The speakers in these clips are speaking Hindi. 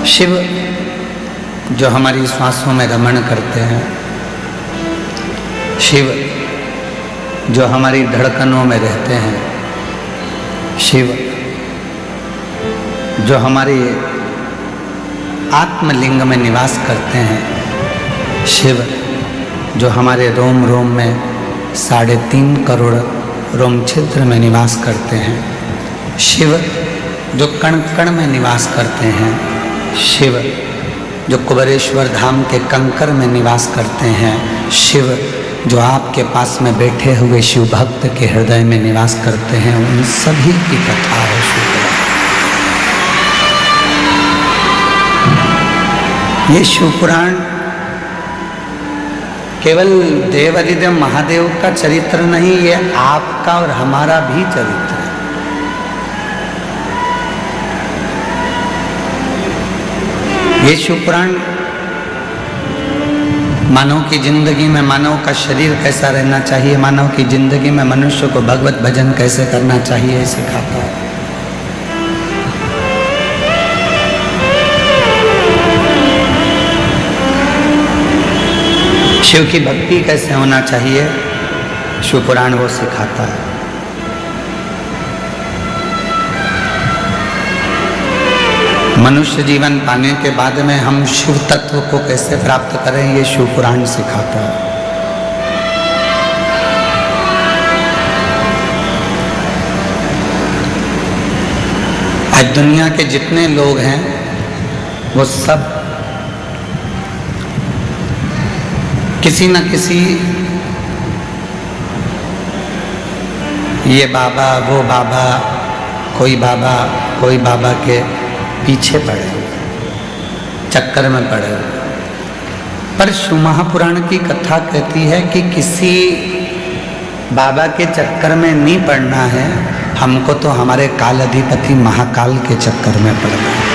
शिव जो हमारी श्वासों में रमण करते हैं, शिव जो हमारी धड़कनों में रहते हैं, शिव जो हमारे आत्मलिंग में निवास करते हैं, शिव जो हमारे रोम रोम में 3.5 करोड़ रोम छिद्र में निवास करते हैं, शिव जो कण कण में निवास करते हैं, शिव जो कुबेरेश्वर धाम के कंकर में निवास करते हैं, शिव जो आपके पास में बैठे हुए शिव भक्त के हृदय में निवास करते हैं, उन सभी की कथा है शिवपुराण। ये शिवपुराण केवल देवादिदेव महादेव का चरित्र नहीं, ये आपका और हमारा भी चरित्र है। ये शिवपुराण मानव की जिंदगी में मानव का शरीर कैसा रहना चाहिए, मानव की जिंदगी में मनुष्य को भगवत भजन कैसे करना चाहिए सिखाता है। शिव की भक्ति कैसे होना चाहिए, शिवपुराण वो सिखाता है। मनुष्य जीवन पाने के बाद में हम शिव तत्व को कैसे प्राप्त करें, ये शिवपुराण सिखाता है। आज दुनिया के जितने लोग हैं वो सब किसी न किसी ये बाबा वो बाबा, कोई बाबा के पीछे पड़े, चक्कर में पड़े। पर शिव महापुराण की कथा कहती है कि किसी बाबा के चक्कर में नहीं पड़ना है, हमको तो हमारे काल अधिपति महाकाल के चक्कर में पड़ना है।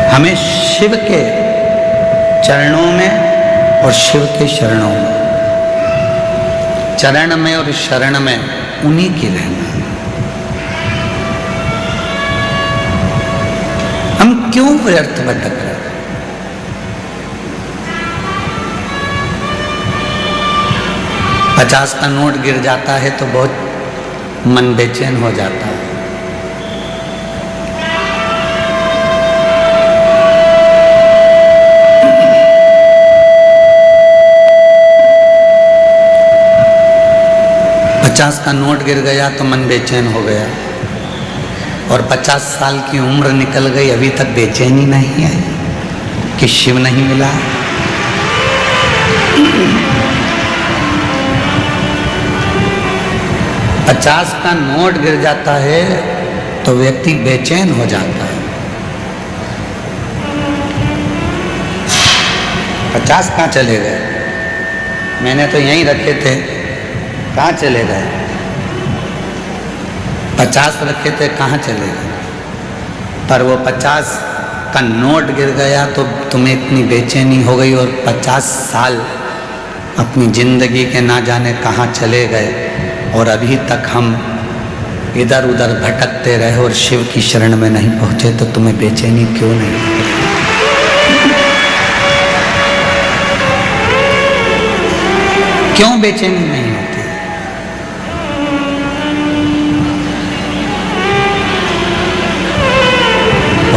हमें शिव के चरणों में और शिव के शरणों में, चरण में और शरण में उन्हीं की रहना। हम क्यों व्यर्थ भटक रहे? $50 का नोट गिर जाता है तो बहुत मन बेचैन हो जाता है। $50 का नोट गिर गया तो मन बेचैन हो गया, और 50 साल की उम्र निकल गई, अभी तक बेचैनी नहीं आई कि शिव नहीं मिला। $50 का नोट गिर जाता है तो व्यक्ति बेचैन हो जाता है। 50 कहाँ चले गए? मैंने तो यहीं रखे थे, कहाँ चले गए? 50 रखे थे, कहाँ चले गए? पर वो 50 का नोट गिर गया तो तुम्हें इतनी बेचैनी हो गई, और 50 साल अपनी जिंदगी के ना जाने कहाँ चले गए, और अभी तक हम इधर उधर भटकते रहे और शिव की शरण में नहीं पहुंचे, तो तुम्हें बेचैनी क्यों नहीं? क्यों बेचैनी नहीं होती?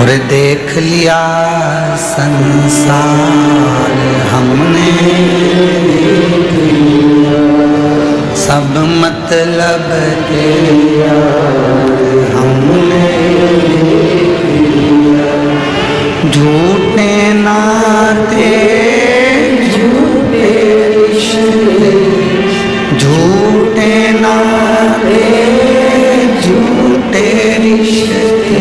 और देख लिया संसार हमने, सब मतलब के हमने, झूठे नाते झूठे रिश्ते, झूठे नाते झूठे रिश्ते,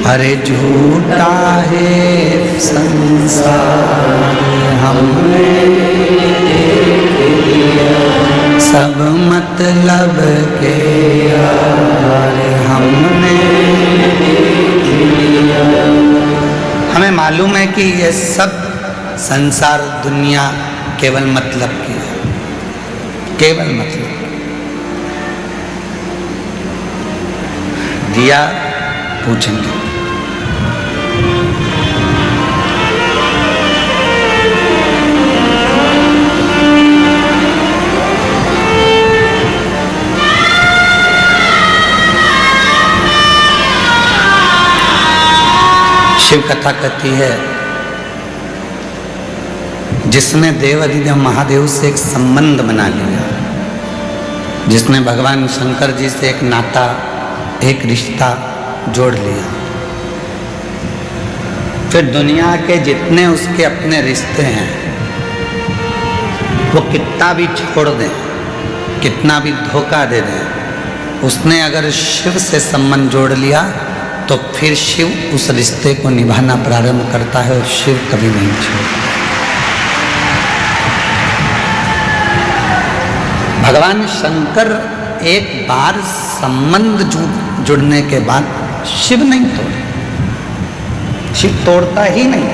अरे झूठा है संसार हमने सब मतलब के यार हमने। हमें मालूम है कि ये सब संसार दुनिया केवल मतलब की है, केवल मतलब। दिया पूछेंगे। शिव कथा कहती है, जिसने देवाधिदेव महादेव से एक संबंध बना लिया, जिसने भगवान शंकर जी से एक नाता, एक रिश्ता जोड़ लिया, फिर दुनिया के जितने उसके अपने रिश्ते हैं वो कितना भी छोड़ दें, कितना भी धोखा दे दें, उसने अगर शिव से संबंध जोड़ लिया तो फिर शिव उस रिश्ते को निभाना प्रारंभ करता है और शिव कभी नहीं छोड़ता। भगवान शंकर एक बार संबंध जुड़ने के बाद शिव नहीं तोड़े, शिव तोड़ता ही नहीं।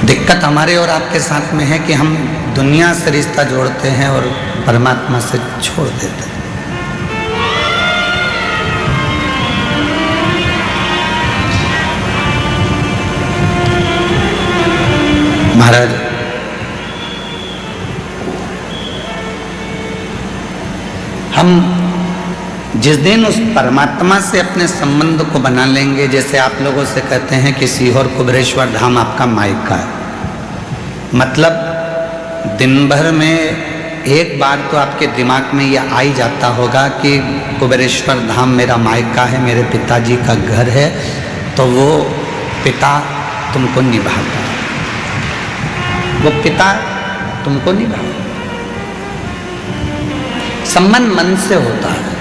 दिक्कत हमारे और आपके साथ में है कि हम दुनिया से रिश्ता जोड़ते हैं और परमात्मा से छोड़ देते हैं। महाराज, हम जिस दिन उस परमात्मा से अपने संबंध को बना लेंगे, जैसे आप लोगों से कहते हैं कि सीहोर कुबेरेश्वर धाम आपका मायका है, मतलब दिन भर में एक बार तो आपके दिमाग में ये आ ही जाता होगा कि कुबेरेश्वर धाम मेरा मायका है, मेरे पिताजी का घर है, तो वो पिता तुमको निभाता है, वो पिता तुमको निभाता। संबंध मन से होता है।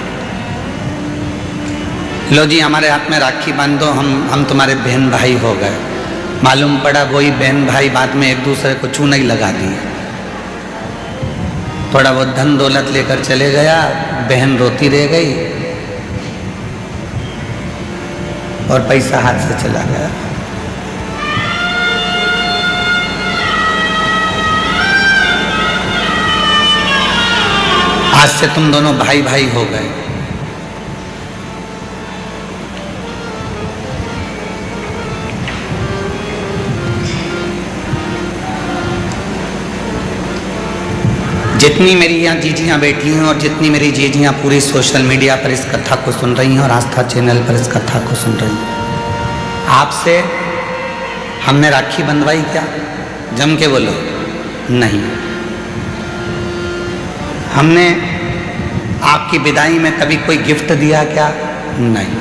लो जी, हमारे हाथ में राखी बांध दो, हम तुम्हारे बहन भाई हो गए। मालूम पड़ा वही बहन भाई बाद में एक दूसरे को चूना ही लगा दिए, थोड़ा बहुत धन दौलत लेकर चले गया, बहन रोती रह गई और पैसा हाथ से चला गया। आज से तुम दोनों भाई भाई हो गए। जितनी मेरी यहाँ जीजियाँ बैठी हैं और जितनी मेरी जीजियाँ पूरी सोशल मीडिया पर इस कथा को सुन रही हैं और आस्था चैनल पर इस कथा को सुन रही हैं, आपसे हमने राखी बंधवाई क्या? जम के बोलो, नहीं। हमने आपकी विदाई में कभी कोई गिफ्ट दिया क्या? नहीं।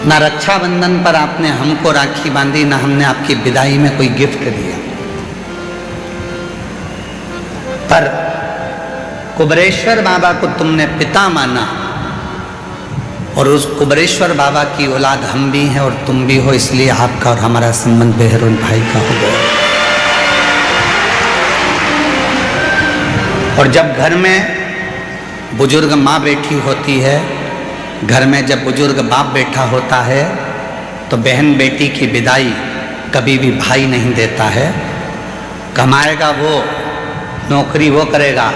ना रक्षाबंधन पर आपने हमको राखी बांधी, ना हमने आपकी विदाई में कोई गिफ्ट दिया। पर कुबेरेश्वर बाबा को तुमने पिता माना और उस कुबेरेश्वर बाबा की औलाद हम भी हैं और तुम भी हो, इसलिए आपका और हमारा संबंध बहन भाई का हो गया। और जब घर में बुजुर्ग माँ बैठी होती है, घर में जब बुजुर्ग बाप बैठा होता है, तो बहन बेटी की विदाई कभी भी भाई नहीं देता है। कमाएगा वो, नौकरी वो करेगा,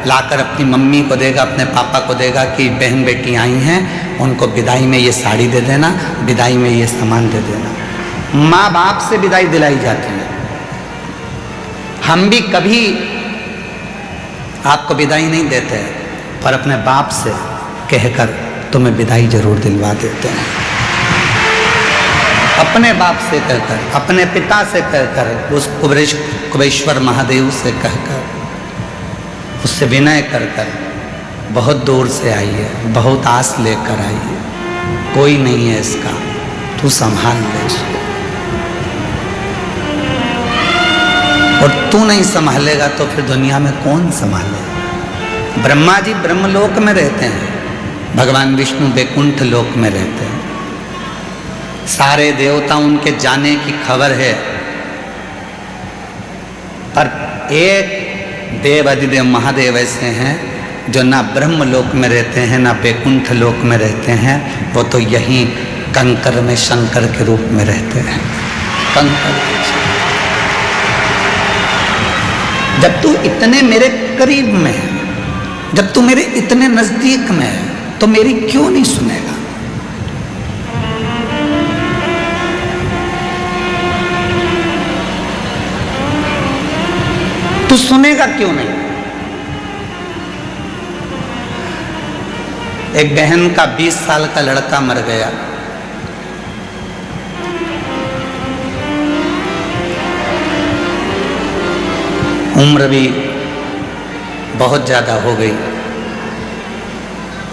लाकर अपनी मम्मी को देगा, अपने पापा को देगा कि बहन बेटी आई हैं, उनको विदाई में ये साड़ी दे देना, विदाई में ये सामान दे देना। माँ बाप से विदाई दिलाई जाती है। हम भी कभी आपको विदाई नहीं देते, पर अपने बाप से कहकर तुम्हें विदाई जरूर दिलवा देते हैं। अपने बाप से कहकर, अपने पिता से कहकर, उस कुबेरेश्वर महादेव से कहकर, उससे विनय कर कर, बहुत दूर से आई है, बहुत आस लेकर आई है, कोई नहीं है इसका, तू संभाल ले इसको। और तू नहीं संभालेगा तो फिर दुनिया में कौन संभाले? ब्रह्मा जी ब्रह्मलोक में रहते हैं, भगवान विष्णु वैकुंठ लोक में रहते हैं। सारे देवता उनके जाने की खबर है, पर एक देव अधिदेव महादेव ऐसे हैं जो ना ब्रह्मलोक में रहते हैं ना वैकुंठ लोक में रहते हैं, वो तो यहीं कंकर में शंकर के रूप में रहते हैं। कंकर, जब तू इतने मेरे करीब में है, जब तू मेरे इतने नजदीक में है तो मेरी क्यों नहीं सुनेगा? तू सुनेगा क्यों नहीं? एक बहन का 20 साल का लड़का मर गया। उम्र भी बहुत ज़्यादा हो गई।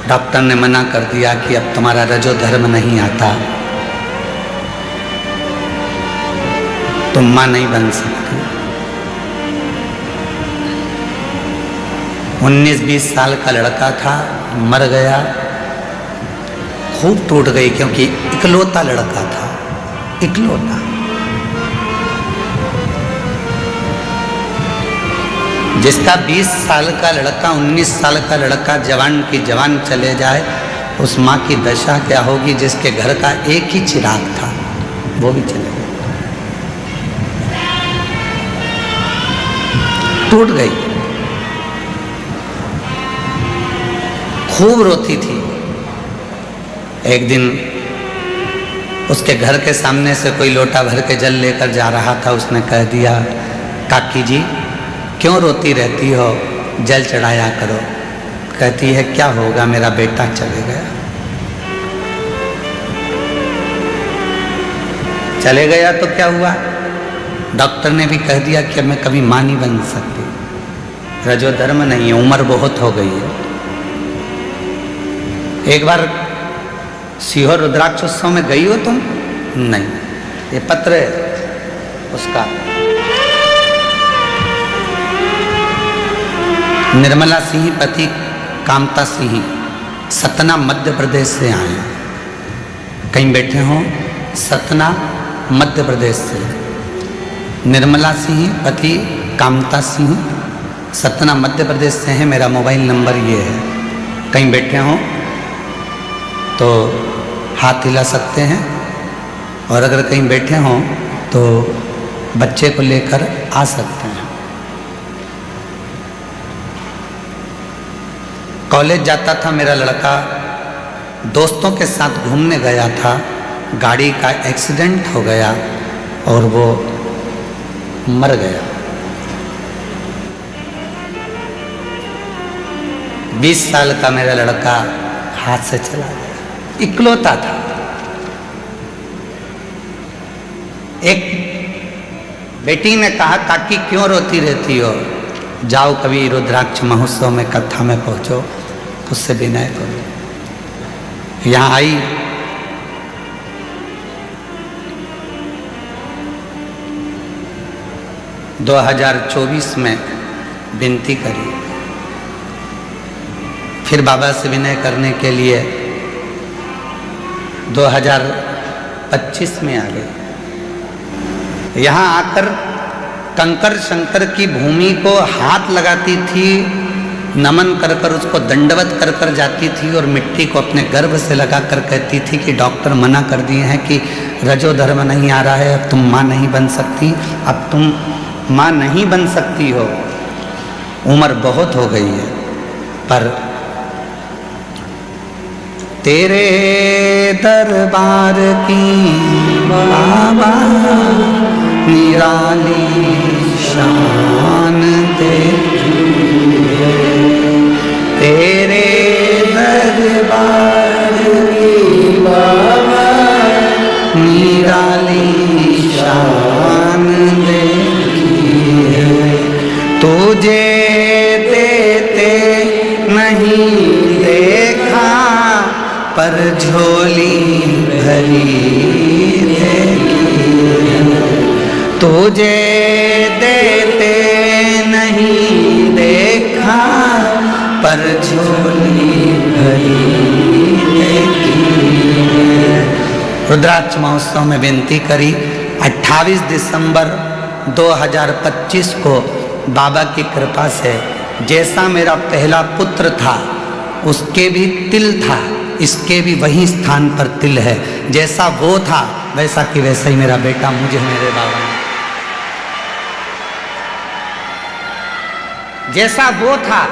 डॉक्टर ने मना कर दिया कि अब तुम्हारा रजो धर्म नहीं आता, तुम मां नहीं बन सकती। 19-20 साल का लड़का था, मर गया। खूब टूट गई क्योंकि इकलौता लड़का था, इकलौता। जिसका 20 साल का लड़का, 19 साल का लड़का जवान की जवान चले जाए, उस माँ की दशा क्या होगी जिसके घर का एक ही चिराग था, वो भी चले गए। टूट गई, खूब रोती थी। एक दिन उसके घर के सामने से कोई लोटा भर के जल लेकर जा रहा था। उसने कह दिया, काकी जी क्यों रोती रहती हो, जल चढ़ाया करो। कहती है, क्या होगा, मेरा बेटा चले गया। चले गया तो क्या हुआ? डॉक्टर ने भी कह दिया कि मैं कभी मां नहीं बन सकती, रजो धर्म नहीं है, उम्र बहुत हो गई है। एक बार सीहोर रुद्राक्षोत्सव में गई हो तुम? नहीं। ये पत्र है उसका। निर्मला सिंह पति कामता सिंह सतना मध्य प्रदेश से आए। कहीं बैठे हो? सतना मध्य प्रदेश से। निर्मला सिंह पति कामता सिंह सतना मध्य प्रदेश से है। मेरा मोबाइल नंबर ये है। कहीं बैठे हो तो हाथ हिला सकते हैं, और अगर कहीं बैठे हों तो बच्चे को लेकर आ सकते हैं। कॉलेज जाता था मेरा लड़का, दोस्तों के साथ घूमने गया था, गाड़ी का एक्सीडेंट हो गया और वो मर गया। 20 साल का मेरा लड़का हाथ से चला गया, इकलौता था। एक बेटी ने कहा, काकी क्यों रोती रहती हो, जाओ कभी रुद्राक्ष महोत्सव में कथा में पहुंचो, उससे विनय करो। यहाँ आई, – 2024 में विनती करी, फिर बाबा से विनय करने के लिए 2025 में आ गई। यहाँ आकर कंकर शंकर की भूमि को हाथ लगाती थी, नमन कर कर उसको दंडवत कर कर जाती थी, और मिट्टी को अपने गर्भ से लगा कर कहती थी कि डॉक्टर मना कर दिए हैं कि रजो धर्म नहीं आ रहा है, अब तुम माँ नहीं बन सकती, अब तुम माँ नहीं बन सकती हो, उम्र बहुत हो गई है। पर तेरे दरबार की बाबा निराली शान देखी है, तेरे दरबार की बाबा निराली शान देखी है। तुझे देते नहीं देखा पर झोली भरी देखी है, तुझे देते नहीं देखा पर झोली भरी देखी है। रुद्राक्ष महोत्सव में विनती करी। 28 दिसंबर 2025 को बाबा की कृपा से जैसा मेरा पहला पुत्र था उसके भी तिल था, इसके भी वही स्थान पर तिल है। जैसा वो था वैसा कि वैसा ही मेरा बेटा मुझे मेरे बाबा ने, जैसा वो था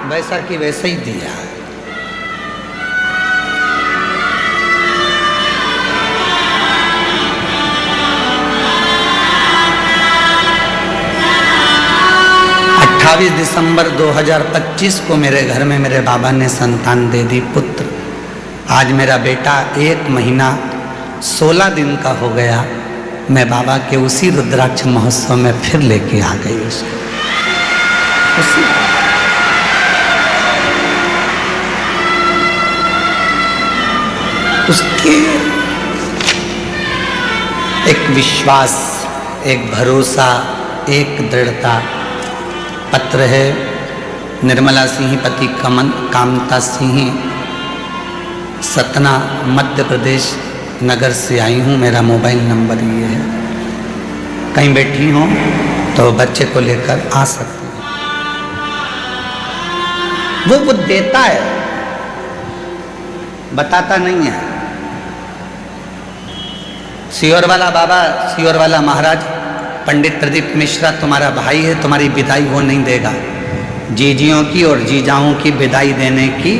वैसा कि वैसा ही दिया। दिसंबर 2025 को मेरे घर में मेरे बाबा ने संतान दे दी, पुत्र। आज मेरा बेटा 1 महीना 16 दिन का हो गया। मैं बाबा के उसी रुद्राक्ष महोत्सव में फिर लेके आ गई उसके एक विश्वास, एक भरोसा, एक दृढ़ता। पत्र है निर्मला सिंह पति कामता सिंह, सतना मध्य प्रदेश नगर से आई हूँ। मेरा मोबाइल नंबर ये है, कहीं बैठी हो तो बच्चे को लेकर आ सकते हैं। वो देता है, बताता नहीं है। सियोर वाला बाबा, सियोर वाला महाराज पंडित प्रदीप मिश्रा तुम्हारा भाई है, तुम्हारी विदाई वो नहीं देगा। जीजियों की और जीजाओं की विदाई देने की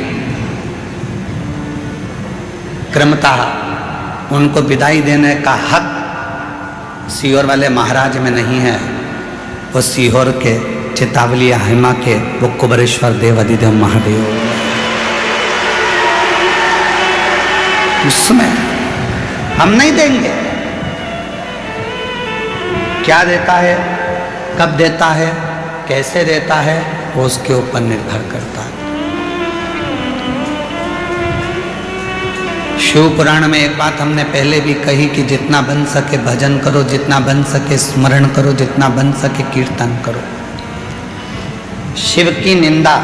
क्रमता, उनको विदाई देने का हक सीहोर वाले महाराज में नहीं है। वो सीहोर के चितावली हिमा के वो कुबरेश्वर देव अधिदेव महादेव, उसमें हम नहीं देंगे। क्या देता है, कब देता है, कैसे देता है, वो उसके ऊपर निर्भर करता है। शिव पुराण में एक बात हमने पहले भी कही कि जितना बन सके भजन करो, जितना बन सके स्मरण करो, जितना बन सके कीर्तन करो। शिव की निंदा,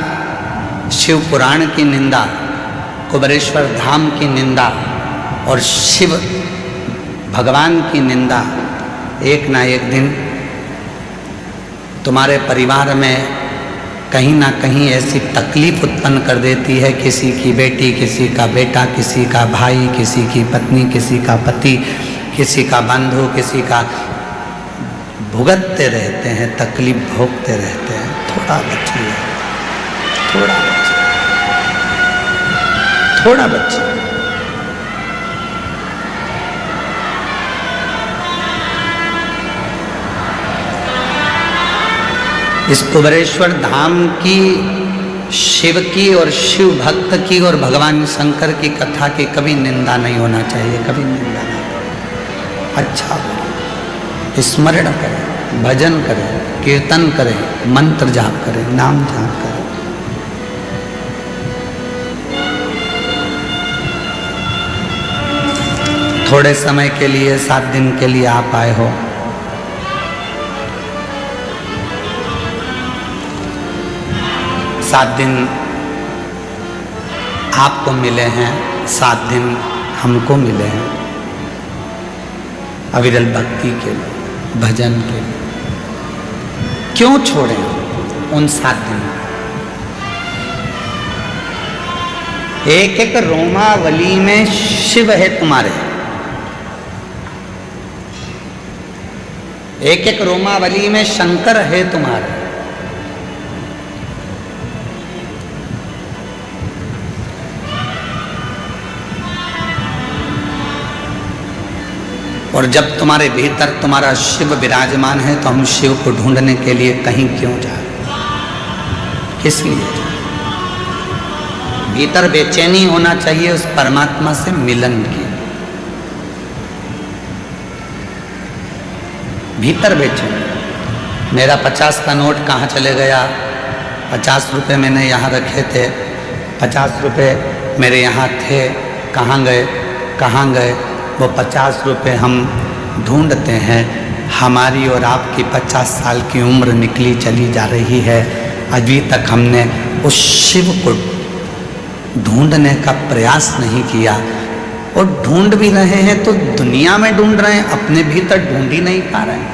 शिव पुराण की निंदा, कुबरेश्वर धाम की निंदा और शिव भगवान की निंदा एक ना एक दिन तुम्हारे परिवार में कहीं ना कहीं ऐसी तकलीफ उत्पन्न कर देती है। किसी की बेटी, किसी का बेटा, किसी का भाई, किसी की पत्नी, किसी का पति, किसी का बंधु, किसी का भुगतते रहते हैं, तकलीफ भोगते रहते हैं। थोड़ा बचिए, थोड़ा बचिए, थोड़ा बचिए। इस कुबरेश्वर धाम की, शिव की और शिव भक्त की और भगवान शंकर की कथा की कभी निंदा नहीं होना चाहिए, कभी निंदा नहीं। अच्छा स्मरण करें, भजन करें, कीर्तन करें, मंत्र जाप करें, नाम जाप करें। थोड़े समय के लिए, 7 दिन के लिए आप आए हो, 7 दिन आपको मिले हैं, 7 दिन हमको मिले हैं अविरल भक्ति के लिए, भजन के लिए। क्यों छोड़ें उन 7 दिन? एक एक रोमावली में शिव है तुम्हारे, एक एक रोमावली में शंकर है तुम्हारे। और जब तुम्हारे भीतर तुम्हारा शिव विराजमान है तो हम शिव को ढूंढने के लिए कहीं क्यों जाए, किस लिए जाए? भीतर बेचैनी होना चाहिए उस परमात्मा से मिलन की, भीतर बेचैनी। मेरा 50 का नोट कहाँ चले गया? 50 रुपये मैंने यहाँ रखे थे, 50 रुपये मेरे यहाँ थे, कहाँ गए, कहाँ गए? वो 50 रुपये हम ढूंढते हैं। हमारी और आपकी 50 साल की उम्र निकली चली जा रही है, अभी तक हमने उस शिव को ढूंढने का प्रयास नहीं किया। और ढूंढ भी रहे हैं तो दुनिया में ढूंढ रहे हैं, अपने भीतर ढूंढ ही नहीं पा रहे हैं।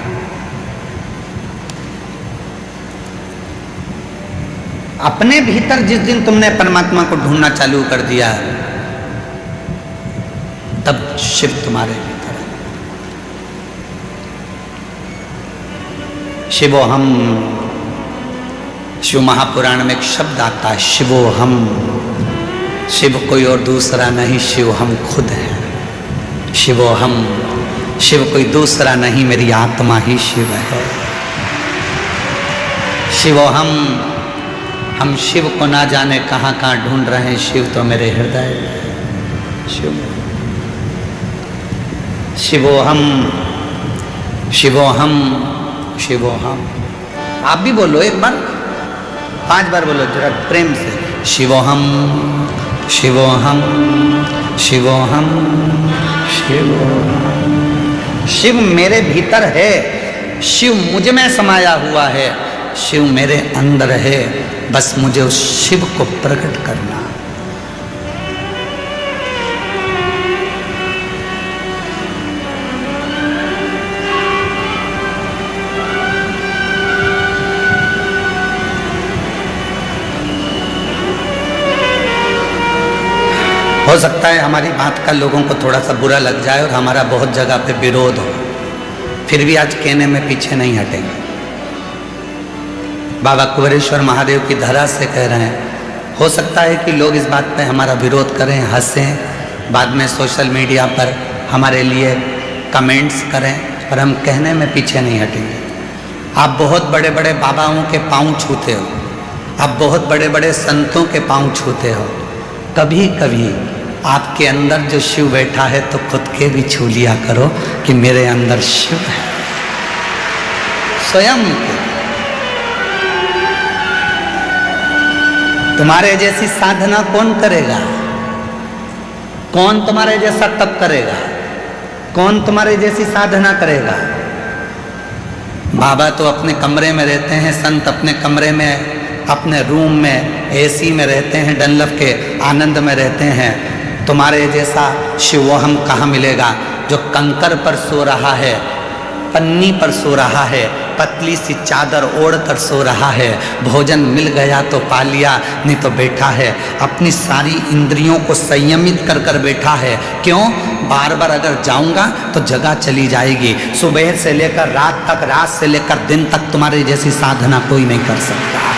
अपने भीतर जिस दिन तुमने परमात्मा को ढूंढना चालू कर दिया तब शिव तुम्हारे भीतर है। शिवो हम शिव महापुराण में एक शब्द आता है, शिवो हम। शिव कोई और दूसरा नहीं, शिव हम खुद हैं। शिवो हम, शिव कोई दूसरा नहीं, मेरी आत्मा ही शिव है। शिवो हम शिव को ना जाने कहाँ कहाँ ढूंढ रहे हैं, शिव तो मेरे हृदय में। शिव शिवो हम, शिवो हम, शिवो हम। आप भी बोलो एक बार, 5 बार बोलो जरा प्रेम से। शिवो हम, शिवो हम, शिवो हम, शिवो हम। शिव मेरे भीतर है, शिव मुझ में समाया हुआ है, शिव मेरे अंदर है, बस मुझे उस शिव को प्रकट करना। हो सकता है हमारी बात का लोगों को थोड़ा सा बुरा लग जाए और हमारा बहुत जगह पे विरोध हो, फिर भी आज कहने में पीछे नहीं हटेंगे। बाबा कुंवरेश्वर महादेव की धरा से कह रहे हैं, हो सकता है कि लोग इस बात पे हमारा विरोध करें, हंसें, बाद में सोशल मीडिया पर हमारे लिए कमेंट्स करें, पर हम कहने में पीछे नहीं हटेंगे। आप बहुत बड़े बड़े बाबाओं के पाँव छूते हो, आप बहुत बड़े बड़े संतों के पाँव छूते हो, कभी कभी आपके अंदर जो शिव बैठा है तो खुद के भी छू लिया करो कि मेरे अंदर शिव है, स्वयं के। तुम्हारे जैसी साधना कौन करेगा? कौन तुम्हारे जैसा तप करेगा? कौन तुम्हारे जैसी साधना करेगा? बाबा तो अपने कमरे में रहते हैं, संत अपने कमरे में, अपने रूम में एसी में रहते हैं, डनलप के आनंद में रहते हैं। तुम्हारे जैसा शिव वो हम कहाँ मिलेगा, जो कंकर पर सो रहा है, पन्नी पर सो रहा है, पतली सी चादर ओढ़ कर सो रहा है, भोजन मिल गया तो पा लिया, नहीं तो बैठा है, अपनी सारी इंद्रियों को संयमित कर कर बैठा है। क्यों? बार बार अगर जाऊंगा तो जगह चली जाएगी। सुबह से लेकर रात तक, रात से लेकर दिन तक तुम्हारी जैसी साधना कोई नहीं कर सकता।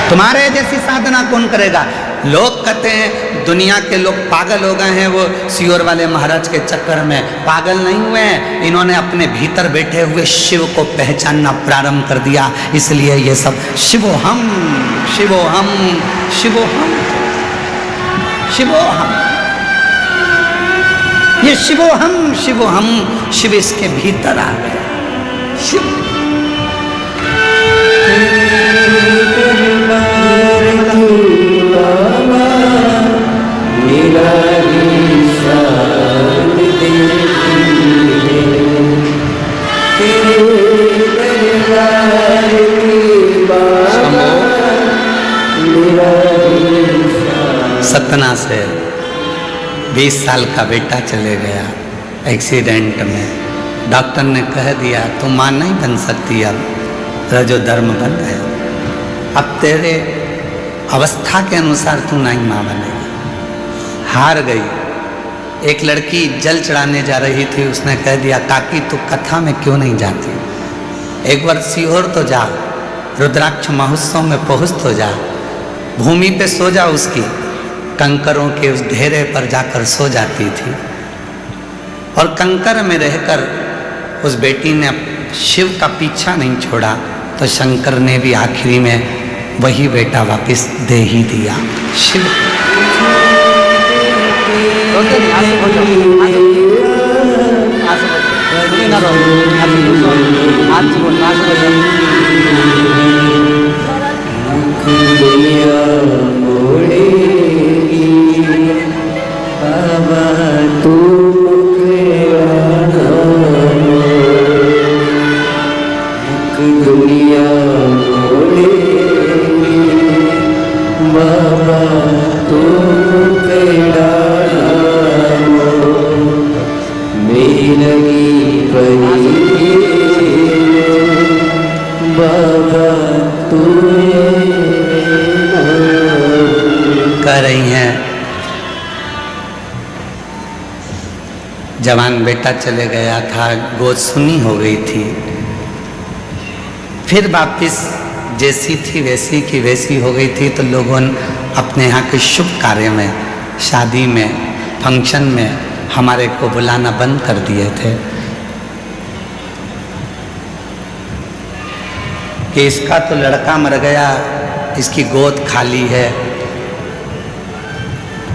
तुम्हारे जैसी साधना कौन करेगा? लोग कहते हैं दुनिया के लोग पागल हो गए हैं, वो सियोर वाले महाराज के चक्कर में पागल नहीं हुए हैं, इन्होंने अपने भीतर बैठे हुए शिव को पहचानना प्रारंभ कर दिया, इसलिए ये सब शिवो हम, शिवो हम, शिवो हम, शिवो हम, ये शिवो हम, शिवो हम, शिव इसके भीतर आ गया। शिव सतना से 20 साल का बेटा चले गया एक्सीडेंट में। डॉक्टर ने कह दिया तुम मां नहीं बन सकती, अब रजो धर्म बन गया, अब तेरे अवस्था के अनुसार तू नहीं मां बनेगी। हार गई। एक लड़की जल चढ़ाने जा रही थी, उसने कह दिया काकी तू कथा में क्यों नहीं जाती, एक बार सीहोर तो जा, रुद्राक्ष महोत्सव में पहुँच तो जा, भूमि पे सो जा, उसकी कंकरों के उस ढेरे पर जाकर सो जाती थी। और कंकर में रहकर उस बेटी ने शिव का पीछा नहीं छोड़ा, तो शंकर ने भी आखिरी में वही बेटा वापस दे ही दिया। शिव जवान बेटा चले गया था, गोद सुनी हो गई थी। फिर वापिस जैसी थी वैसी की वैसी हो गई थी। तो लोगों ने अपने यहाँ के शुभ कार्य में, शादी में, फंक्शन में हमारे को बुलाना बंद कर दिए थे कि इसका तो लड़का मर गया, इसकी गोद खाली है,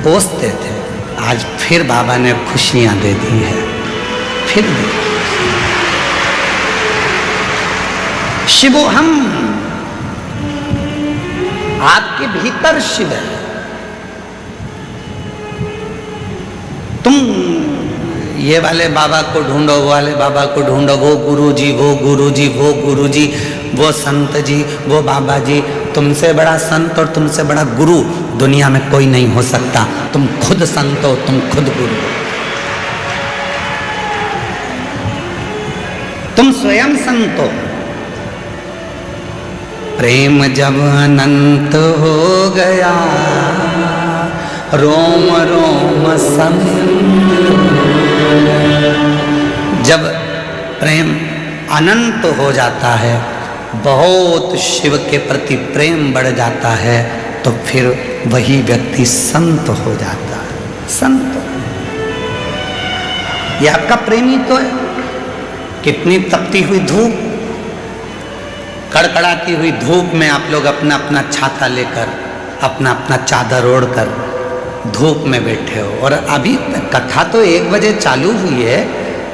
पोसते थे। आज फिर बाबा ने खुशियां दे दी है, फिर भी शिव हम, आपके भीतर शिव है। तुम ये वाले बाबा को ढूंढो, वो वाले बाबा को ढूंढो, वो गुरुजी, वो गुरुजी, वो गुरुजी, वो संत जी, वो बाबा जी। तुमसे बड़ा संत और तुमसे बड़ा गुरु दुनिया में कोई नहीं हो सकता। तुम खुद संत हो, तुम खुद गुरु हो, तुम स्वयं संत हो। प्रेम जब अनंत हो गया, रोम रोम संत। जब प्रेम अनंत हो जाता है, बहुत शिव के प्रति प्रेम बढ़ जाता है, तो फिर वही व्यक्ति संत हो जाता है। संत ये आपका प्रेमी तो है। कितनी तपती हुई धूप, कड़कड़ाती हुई धूप में आप लोग अपना अपना छाता लेकर, अपना अपना चादर ओढ़कर धूप में बैठे हो। और अभी कथा तो 1 बजे चालू हुई है,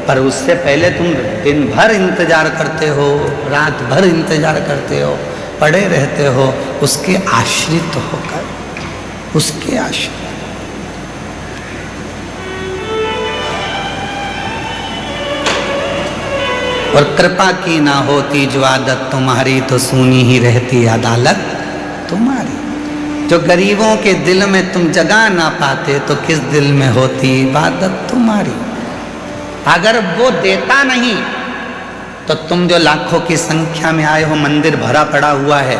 पर उससे पहले तुम दिन भर इंतजार करते हो, रात भर इंतजार करते हो, पड़े रहते हो उसके आश्रित होकर, उसके आश्रित। और कृपा की ना होती जो आदत तुम्हारी, तो सुनी ही रहती अदालत तुम्हारी। जो गरीबों के दिल में तुम जगा ना पाते, तो किस दिल में होती इबादत तुम्हारी। अगर वो देता नहीं तो तुम जो लाखों की संख्या में आए हो, मंदिर भरा पड़ा हुआ है,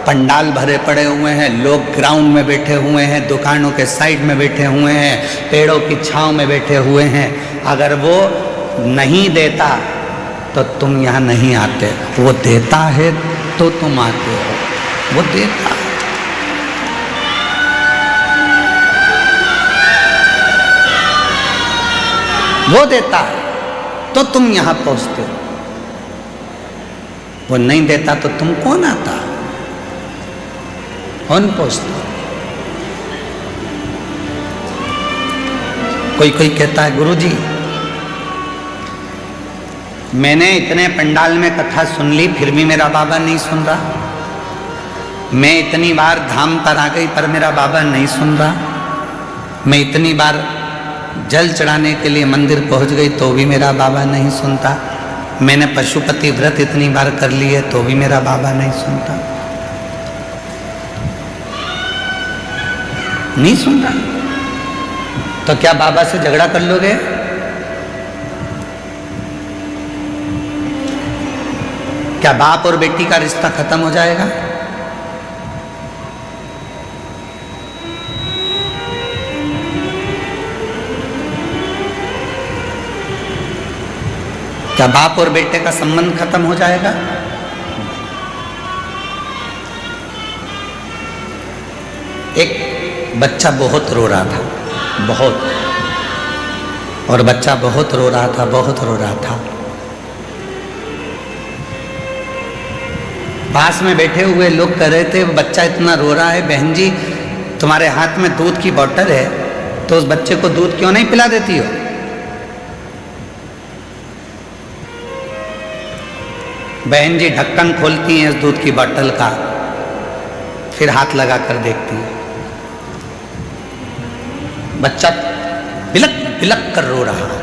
पंडाल भरे पड़े हुए हैं, लोग ग्राउंड में बैठे हुए हैं, दुकानों के साइड में बैठे हुए हैं, पेड़ों की छांव में बैठे हुए हैं, अगर वो नहीं देता तो तुम यहाँ नहीं आते। वो देता है तो तुम आते हो, वो देता है। वो देता है तो तुम यहाँ पहुंचते हो, वो नहीं देता तो तुम कौन आता, कौन पहुंचता। कोई कोई कहता है गुरुजी मैंने इतने पंडाल में कथा सुन ली, फिर भी मेरा बाबा नहीं सुन रहा। मैं इतनी बार धाम पर आ गई पर मेरा बाबा नहीं सुन रहा। मैं इतनी बार जल चढ़ाने के लिए मंदिर पहुंच गई तो भी मेरा बाबा नहीं सुनता। मैंने पशुपति व्रत इतनी बार कर ली है तो भी मेरा बाबा नहीं सुनता, नहीं सुन रहा। तो क्या बाबा से झगड़ा कर लोगे? क्या बाप और बेटी का रिश्ता खत्म हो जाएगा? क्या बाप और बेटे का संबंध खत्म हो जाएगा? एक बच्चा बहुत रो रहा था, बहुत, और बच्चा बहुत रो रहा था, बहुत रो रहा था। पास में बैठे हुए लोग कह रहे थे बच्चा इतना रो रहा है, बहन जी तुम्हारे हाथ में दूध की बोतल है तो उस बच्चे को दूध क्यों नहीं पिला देती हो? बहन जी ढक्कन खोलती हैं इस दूध की बोतल का, फिर हाथ लगा कर देखती है, बच्चा बिलक बिलक कर रो रहा है,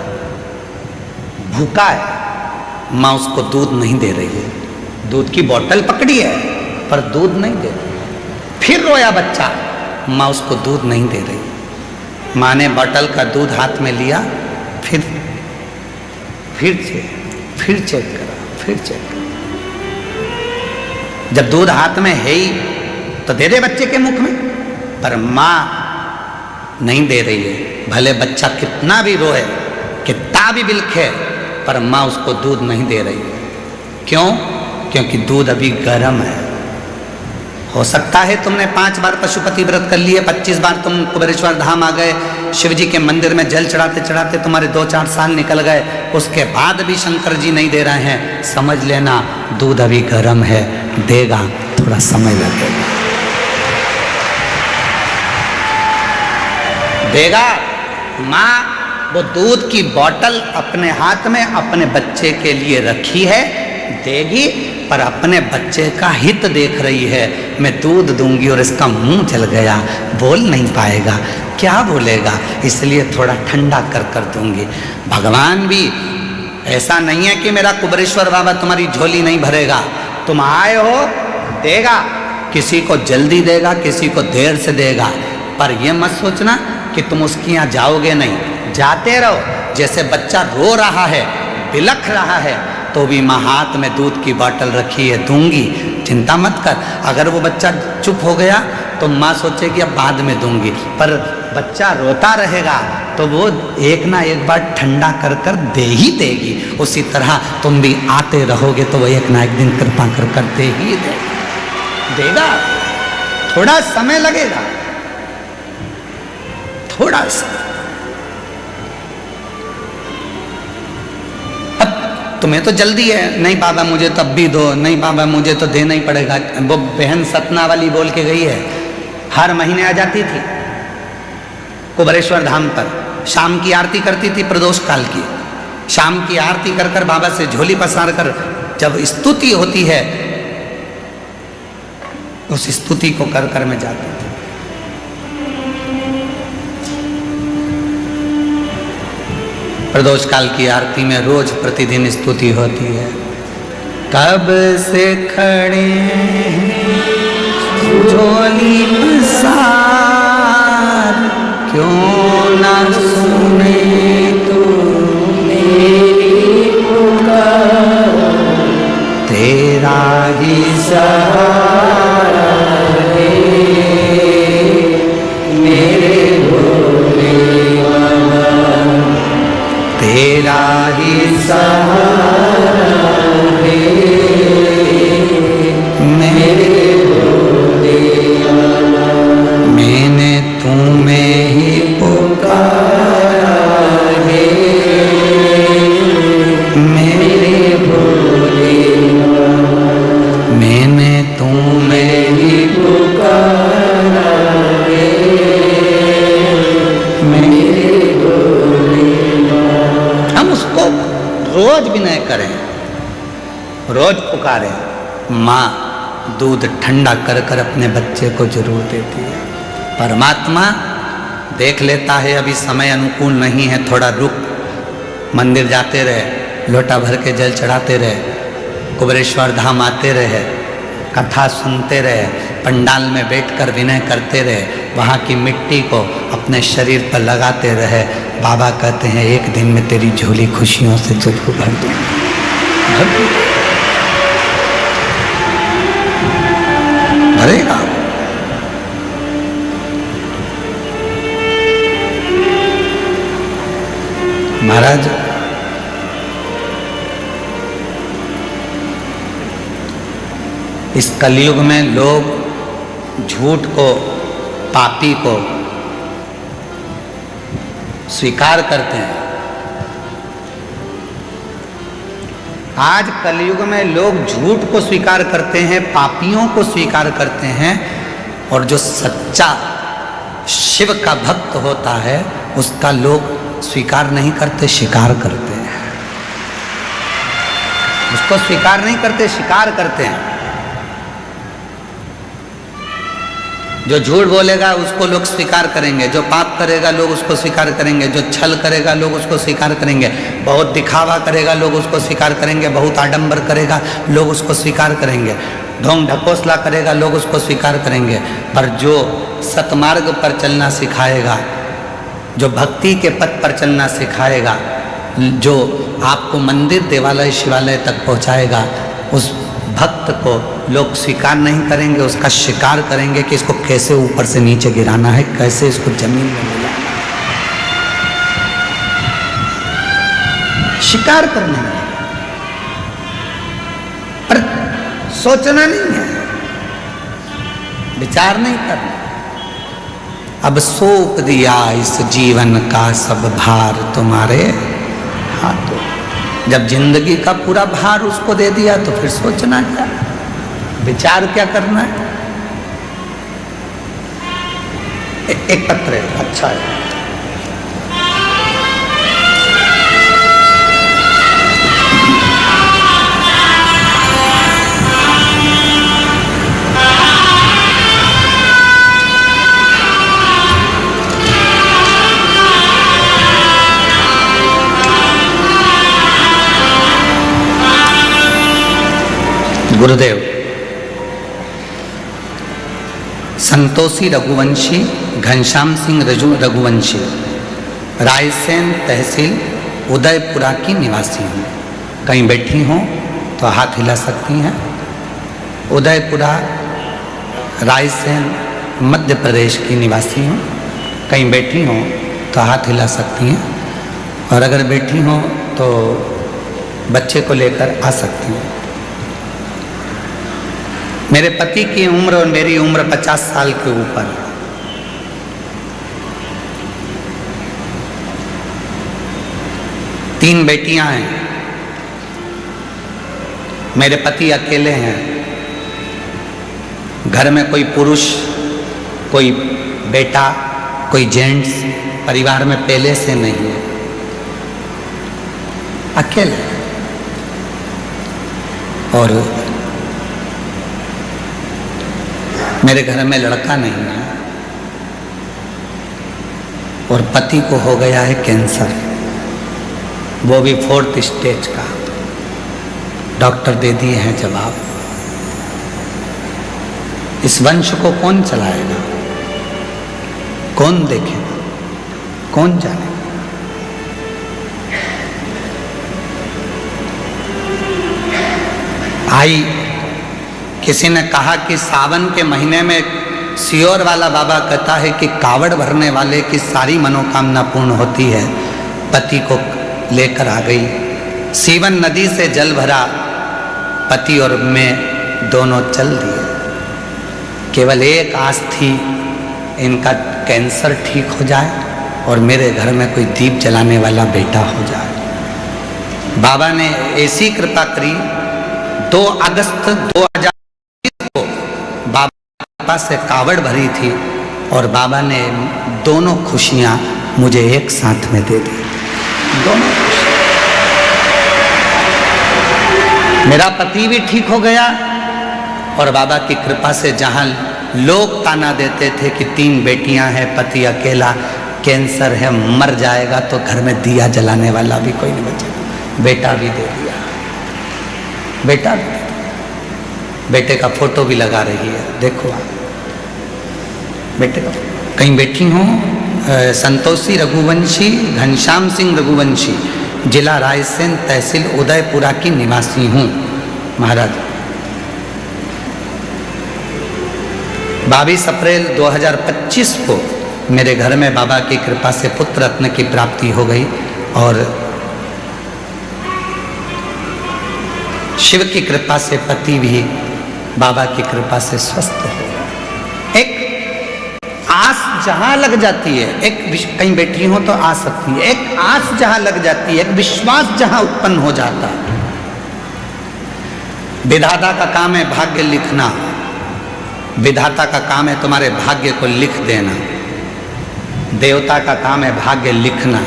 भूखा है, माँ उसको दूध नहीं दे रही है। दूध की बोतल पकड़ी है पर दूध नहीं दे रही। फिर रोया बच्चा, माँ उसको दूध नहीं दे रही। माँ ने बोतल का दूध हाथ में लिया, फिर चेक करा, फिर चेक करा। जब दूध हाथ में है ही तो दे दे बच्चे के मुख में, पर माँ नहीं दे रही है। भले बच्चा कितना भी रोए, कितना पिता भी बिलखे पर माँ उसको दूध नहीं दे रही। क्यों? क्योंकि दूध अभी गर्म है। हो सकता है तुमने 5 बार पशुपति व्रत कर लिए, 25 बार तुम कुबेरेश्वर धाम आ गए, शिव जी के मंदिर में जल चढ़ाते चढ़ाते तुम्हारे 2-4 साल निकल गए, उसके बाद भी शंकर जी नहीं दे रहे हैं, समझ लेना दूध अभी गर्म है, देगा, थोड़ा समय लगेगा, देगा। माँ वो दूध की बोतल अपने हाथ में अपने बच्चे के लिए रखी है, देगी, पर अपने बच्चे का हित देख रही है। मैं दूध दूंगी और इसका मुंह जल गया, बोल नहीं पाएगा, क्या बोलेगा, इसलिए थोड़ा ठंडा कर कर दूंगी। भगवान भी ऐसा नहीं है कि मेरा कुबेरेश्वर बाबा तुम्हारी झोली नहीं भरेगा, तुम आए हो देगा, किसी को जल्दी देगा, किसी को देर से देगा, पर यह मत सोचना कि तुम उसके यहाँ जाओगे नहीं, जाते रहो। जैसे बच्चा रो रहा है, बिलख रहा है, तो भी माँ हाथ में दूध की बोतल रखी है, दूंगी, चिंता मत कर। अगर वो बच्चा चुप हो गया तो माँ सोचेगी अब बाद में दूंगी, पर बच्चा रोता रहेगा तो वो एक ना एक बार ठंडा कर कर दे ही देगी। उसी तरह तुम भी आते रहोगे तो वो एक ना एक दिन कृपा कर कर दे ही देगा। थोड़ा समय लगेगा, थोड़ा सा। तुम्हें तो जल्दी है, नहीं बाबा मुझे तब भी दो, नहीं बाबा मुझे तो देना ही पड़ेगा। वो बहन सतना वाली बोल के गई है, हर महीने आ जाती थी कुबेरेश्वर धाम पर, शाम की आरती करती थी, प्रदोष काल की शाम की आरती कर कर बाबा से झोली पसार कर जब स्तुति होती है उस स्तुति को कर कर में जाती थी। प्रदोष काल की आरती में रोज प्रतिदिन स्तुति होती है। कब से खड़े झोली पसार, क्यों ना सुने तू मेरी पुकार, तेरा ही सहारा है मेरे भोले बाबा, तेरा ही सहारा है मेरे भोले बाबा। मैंने तुम्हें ही पुकारा है मेरे भोले बाबा, मैंने तुम्हें ही पुकारा है मेरे भोले बाबा। हम उसको रोज विनय करें, रोज पुकारें। माँ दूध ठंडा कर कर अपने बच्चे को जरूर देती है। परमात्मा देख लेता है अभी समय अनुकूल नहीं है, थोड़ा रुक, मंदिर जाते रहे, लोटा भर के जल चढ़ाते रहे, कुबेरेश्वर धाम आते रहे, कथा सुनते रहे, पंडाल में बैठकर विनय करते रहे, वहाँ की मिट्टी को अपने शरीर पर लगाते रहे। बाबा कहते हैं एक दिन में तेरी झोली खुशियों से तुझको भर दूंगा। भरेगा। महाराज इस कलयुग में लोग झूठ को, पापी को स्वीकार करते हैं। आज कलयुग में लोग झूठ को स्वीकार करते हैं, पापियों को स्वीकार करते हैं, और जो सच्चा शिव का भक्त होता है उसका लोग स्वीकार नहीं करते, शिकार करते हैं। उसको स्वीकार नहीं करते, शिकार करते हैं। जो झूठ बोलेगा उसको लोग स्वीकार करेंगे, जो पाप करेगा लोग उसको स्वीकार करेंगे, जो छल करेगा लोग उसको स्वीकार करेंगे, बहुत दिखावा करेगा लोग उसको स्वीकार करेंगे, बहुत आडंबर करेगा लोग उसको स्वीकार करेंगे, ढोंग ढकोसला करेगा लोग उसको स्वीकार करेंगे। पर जो सतमार्ग पर चलना सिखाएगा, जो भक्ति के पथ पर चलना सिखाएगा, जो आपको मंदिर, देवालय, शिवालय तक पहुंचाएगा, उस भक्त को लोग स्वीकार नहीं करेंगे, उसका शिकार करेंगे कि इसको कैसे ऊपर से नीचे गिराना है, कैसे इसको जमीन में मिलाना है। शिकार करने लगे, पर सोचना नहीं है, विचार नहीं करना। अब सौंप दिया इस जीवन का सब भार तुम्हारे हाथों। जब जिंदगी का पूरा भार उसको दे दिया तो फिर सोचना क्या, विचार क्या करना है। एक पत्र है, अच्छा है। गुरुदेव, संतोषी रघुवंशी घनश्याम सिंह रघुवंशी, रायसेन तहसील उदयपुरा की निवासी हूँ। कहीं बैठी हों तो हाथ हिला सकती हैं। उदयपुरा रायसेन मध्य प्रदेश की निवासी हूँ। कहीं बैठी हों तो हाथ हिला सकती हैं, और अगर बैठी हों तो बच्चे को लेकर आ सकती हैं। मेरे पति की उम्र और मेरी उम्र 50 साल के ऊपर है। तीन बेटियां हैं, मेरे पति अकेले हैं। घर में कोई पुरुष, कोई बेटा, कोई जेंट्स परिवार में पहले से नहीं है, अकेले। और मेरे घर में लड़का नहीं है, और पति को हो गया है कैंसर, वो भी 4th स्टेज का। डॉक्टर दे दिए हैं जवाब। इस वंश को कौन चलाएगा, कौन देखेगा, कौन जानेगा। आई किसी ने कहा कि सावन के महीने में सियोर वाला बाबा कहता है कि कावड़ भरने वाले की सारी मनोकामना पूर्ण होती है। पति को लेकर आ गई, सीवन नदी से जल भरा, पति और मैं दोनों चल दिए। केवल एक आस थी, इनका कैंसर ठीक हो जाए और मेरे घर में कोई दीप जलाने वाला बेटा हो जाए। बाबा ने ऐसी कृपा करी। 2 अगस्त 2000 को बाबा से कावड़ भरी थी, और बाबा ने दोनों खुशियां मुझे एक साथ में दे दी। दोनों खुशियां। मेरा पति भी ठीक हो गया, और बाबा की कृपा से जहां लोग ताना देते थे कि 3 बेटियां हैं, पति अकेला, कैंसर है, मर जाएगा, तो घर में दिया जलाने वाला भी कोई नहीं बचेगा। बेटा भी दे दिया, बेटा भी दे दिया। बेटे का फोटो भी लगा रही है, देखो आप बेटे का। कहीं बैठी हूँ, संतोषी रघुवंशी घनश्याम सिंह रघुवंशी, जिला रायसेन तहसील उदयपुरा की निवासी हूँ। महाराज, 22 अप्रैल 2025 को मेरे घर में बाबा की कृपा से पुत्र रत्न की प्राप्ति हो गई, और शिव की कृपा से पति भी बाबा की कृपा से स्वस्थ हो गया। एक आस जहां लग जाती है, एक कहीं बैठी हो तो आ सकती है, एक आस जहां लग जाती है, एक विश्वास जहां उत्पन्न हो जाता है। विधाता का काम है भाग्य लिखना, विधाता का काम है तुम्हारे भाग्य को लिख देना। देवता का काम है भाग्य लिखना,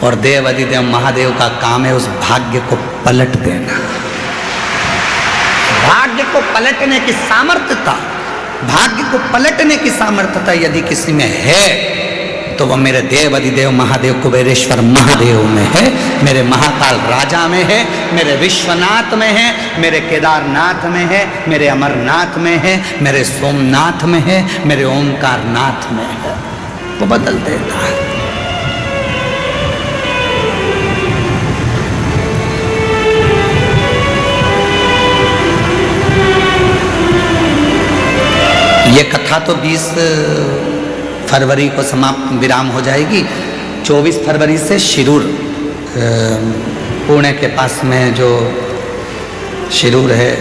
और देव अधिदेव महादेव का काम है उस भाग्य को पलट देना। भाग्य को पलटने की सामर्थ्यता, भाग्य को पलटने की सामर्थ्यता यदि किसी में है, तो वह मेरे देव अधिदेव महादेव कुबेरेश्वर महादेव में है, मेरे महाकाल राजा में है, मेरे विश्वनाथ में है, मेरे केदारनाथ में है, मेरे अमरनाथ में है, मेरे सोमनाथ में है, मेरे ओंकार नाथ में है। वो बदल देता है। ये कथा तो 20 फरवरी को समाप्त विराम हो जाएगी। 24 फरवरी से शिरूर पुणे के पास में जो शिरूर है,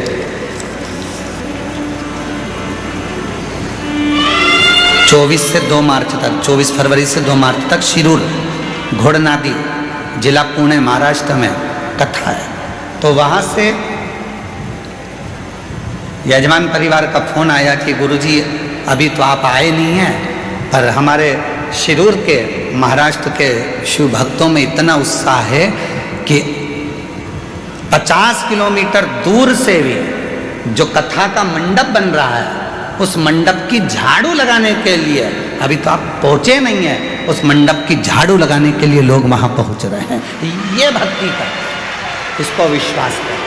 चौबीस से 2 मार्च तक, 24 फरवरी से 2 मार्च तक शिरूर घोड़नादी जिला पुणे महाराष्ट्र में कथा है। तो वहाँ से यजमान परिवार का फोन आया कि गुरुजी अभी तो आप आए नहीं हैं, पर हमारे शिरूर के महाराष्ट्र के शिव भक्तों में इतना उत्साह है कि 50 किलोमीटर दूर से भी जो कथा का मंडप बन रहा है, उस मंडप की झाड़ू लगाने के लिए, अभी तो आप पहुंचे नहीं हैं, उस मंडप की झाड़ू लगाने के लिए लोग वहां पहुंच रहे हैं। ये भक्ति का, इसको विश्वास कर,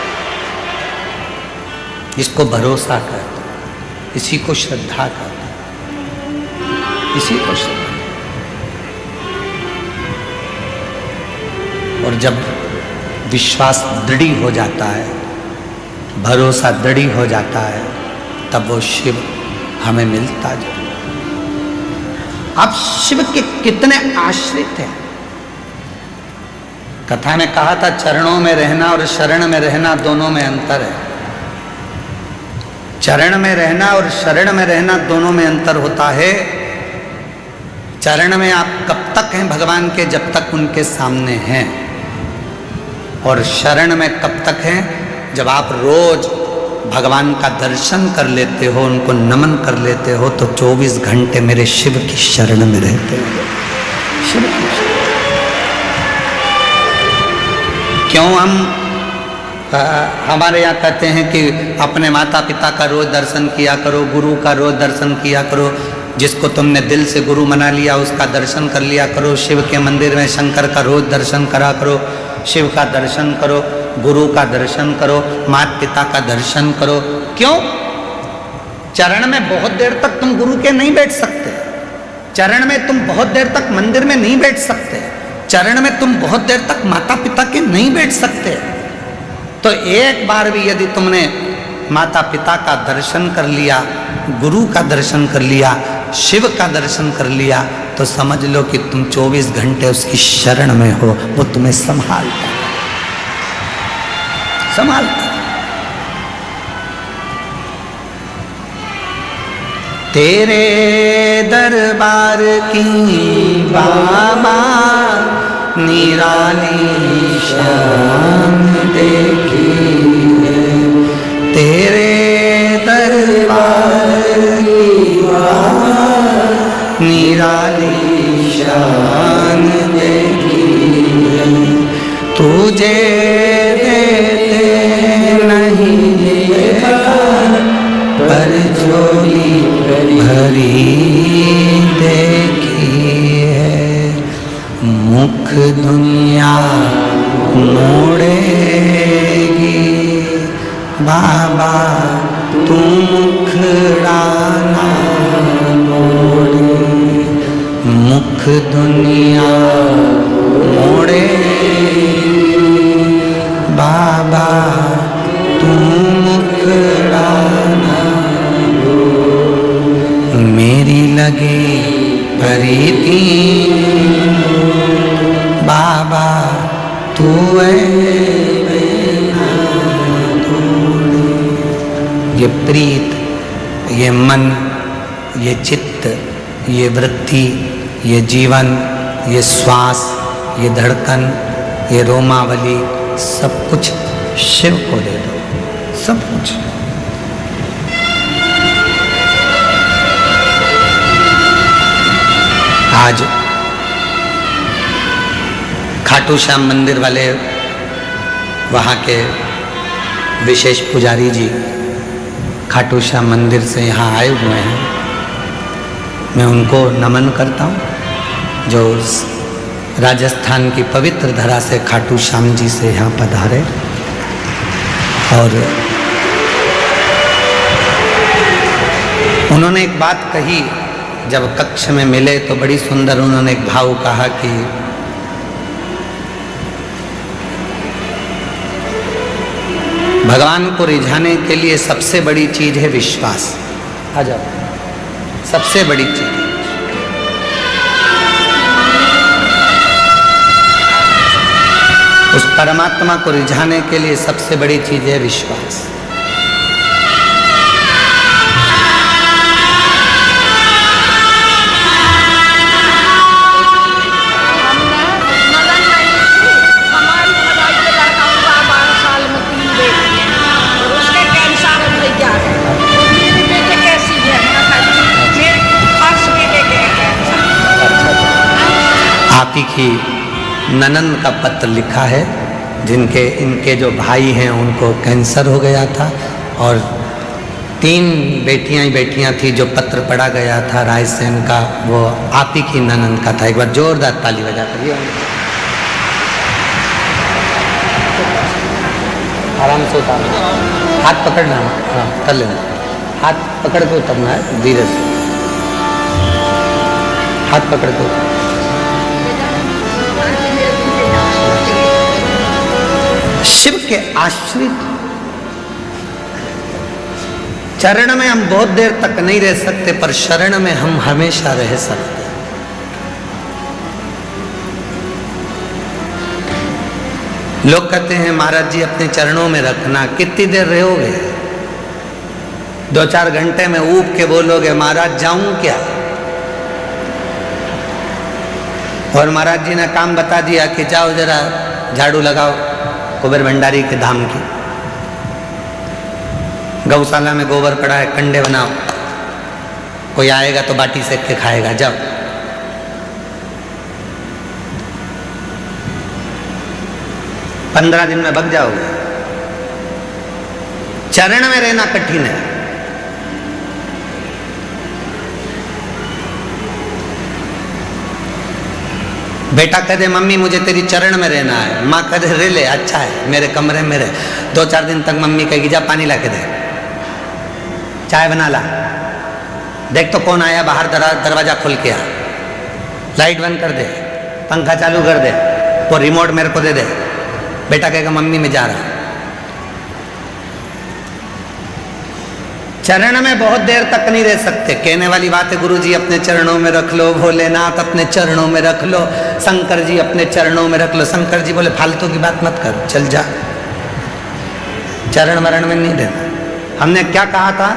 इसको भरोसा कर, इसी को श्रद्धा कर, इसी को श्रद्धा। और जब विश्वास दृढ़ हो जाता है, भरोसा दृढ़ हो जाता है, तब वो शिव हमें मिलता जाए। आप शिव के कितने आश्रित हैं। कथा में कहा था चरणों में रहना और शरण में रहना दोनों में अंतर है। चरण में रहना और शरण में रहना दोनों में अंतर होता है। चरण में आप कब तक हैं भगवान के, जब तक उनके सामने हैं, और शरण में कब तक हैं, जब आप रोज भगवान का दर्शन कर लेते हो, उनको नमन कर लेते हो, तो 24 घंटे मेरे शिव की शरण में रहते हो। शिव की शरण। क्यों हमारे यहाँ कहते हैं कि अपने माता पिता का रोज दर्शन किया करो, गुरु का रोज दर्शन किया करो, जिसको तुमने दिल से गुरु मना लिया उसका दर्शन कर लिया करो, शिव के मंदिर में शंकर का रोज दर्शन करा करो, शिव का दर्शन करो, गुरु का दर्शन करो, माता पिता का दर्शन करो। क्यों? चरण में बहुत देर तक तुम गुरु के नहीं बैठ सकते, चरण में तुम बहुत देर तक मंदिर में नहीं बैठ सकते, चरण में तुम बहुत देर तक माता पिता के नहीं बैठ सकते। तो एक बार भी यदि तुमने माता पिता का दर्शन कर लिया, गुरु का दर्शन कर लिया, शिव का दर्शन कर लिया, तो समझ लो कि तुम 24 घंटे उसकी शरण में हो, वो तुम्हें संभालता है, संभालता है। तेरे दरबार की बाबा निराली शान देखी है, तेरे दरबार की बाबा निराली शान देखी है, तुझे देते नहीं देखा पर झोली भरी देखी है, मुख दुनिया मोड़ेगी बाबा तू मुखड़ाना मोड़े, मुख दुनिया मोड़ेगी बाबा तू मुखड़ाना, मेरी लगी प्रीति बाबा तू ये प्रीत, ये मन, ये चित्त, ये वृत्ति, ये जीवन, ये श्वास, ये धड़कन, ये रोमावली, सब कुछ शिव को दे दो, सब कुछ। आज खाटू श्याम मंदिर वाले वहाँ के विशेष पुजारी जी खाटू श्याम मंदिर से यहाँ आए हुए हैं। मैं उनको नमन करता हूँ जो राजस्थान की पवित्र धरा से खाटू श्याम जी से यहाँ पधारे। और उन्होंने एक बात कही, जब कक्ष में मिले तो बड़ी सुंदर उन्होंने एक भाव कहा कि भगवान को रिझाने के लिए सबसे बड़ी चीज है विश्वास। आ जाओ, सबसे बड़ी चीज है। उस परमात्मा को रिझाने के लिए सबसे बड़ी चीज है विश्वास। आप ही की ननन का पत्र लिखा है, इनके जो भाई हैं उनको कैंसर हो गया था और 3 बेटियां ही बेटियां थी। जो पत्र पढ़ा गया था रायसेन का, वो आप ही की ननन का था। एक बार जोरदार ताली बजा करिए। आराम से उतारना, हाथ पकड़ना, हाँ कर लेना, हाथ पकड़ के उतरना है, धीरे से हाथ पकड़ के। शिव के आश्रित चरण में हम बहुत देर तक नहीं रह सकते, पर शरण में हम हमेशा रह सकते हैं। लोग कहते हैं महाराज जी अपने चरणों में रखना, कितनी देर रहोगे? 2-4 घंटे में ऊब के बोलोगे महाराज जाऊं क्या? और महाराज जी ने काम बता दिया कि जाओ जरा झाड़ू लगाओ कुबेर भंडारी के धाम की, गौशाला में गोबर पड़ा है, कंडे बनाओ, कोई आएगा तो बाटी सेक के खाएगा, जाओ। पंद्रह दिन में भग जाओगे। चरण में रहना कठिन है। बेटा कह दे मम्मी मुझे तेरी चरण में रहना है, माँ कह दे रे ले अच्छा है मेरे कमरे में रह। 2-4 दिन तक मम्मी कहेगी जा पानी ला के दे, चाय बना ला, देख तो कौन आया बाहर, दरवाजा खोल के आ, लाइट बंद कर दे, पंखा चालू कर दे, वो रिमोट मेरे को दे दे। बेटा कहेगा मम्मी मैं जा रहा। चरण में बहुत देर तक नहीं रह सकते। कहने वाली बात है गुरुजी अपने चरणों में रख लो, भोलेनाथ अपने चरणों में रख लो, शंकर जी अपने चरणों में रख लो। शंकर जी बोले फालतू की बात मत कर, चल जा, चरण मरण में नहीं रहना। हमने क्या कहा था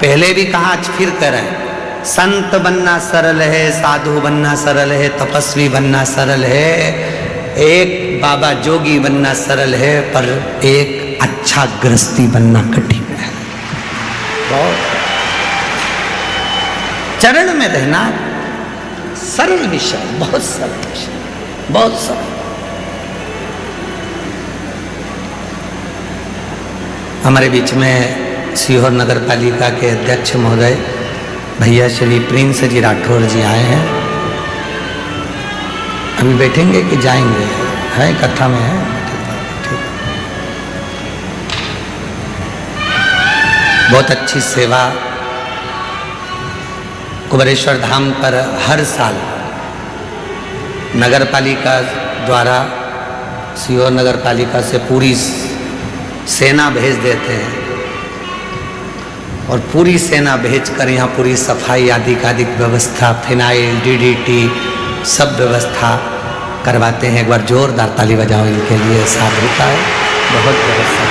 पहले भी कहा, आज फिर कह रहे हैं, संत बनना सरल है, साधु बनना सरल है, तपस्वी बनना सरल है, एक बाबा जोगी बनना सरल है, पर एक अच्छा गृहस्थी बनना कठिन है। चरण में रहना सरल विषय, बहुत सरल विषय, बहुत सरल। हमारे बीच में सीहोर नगर पालिका के अध्यक्ष महोदय भैया श्री प्रिंस जी राठौर जी आए हैं। अभी बैठेंगे कि जाएंगे? है कथा में है, बहुत अच्छी सेवा कुबेरेश्वर धाम पर हर साल नगर पालिका द्वारा, सीहोर नगर पालिका से पूरी सेना भेज देते हैं और पूरी सेना भेजकर यहाँ पूरी सफाई आदि का व्यवस्था, फिनाइल, डीडीटी सब व्यवस्था करवाते हैं। एक बार जोरदार ताली बजाओ इनके लिए, साधु का बहुत व्यवस्था,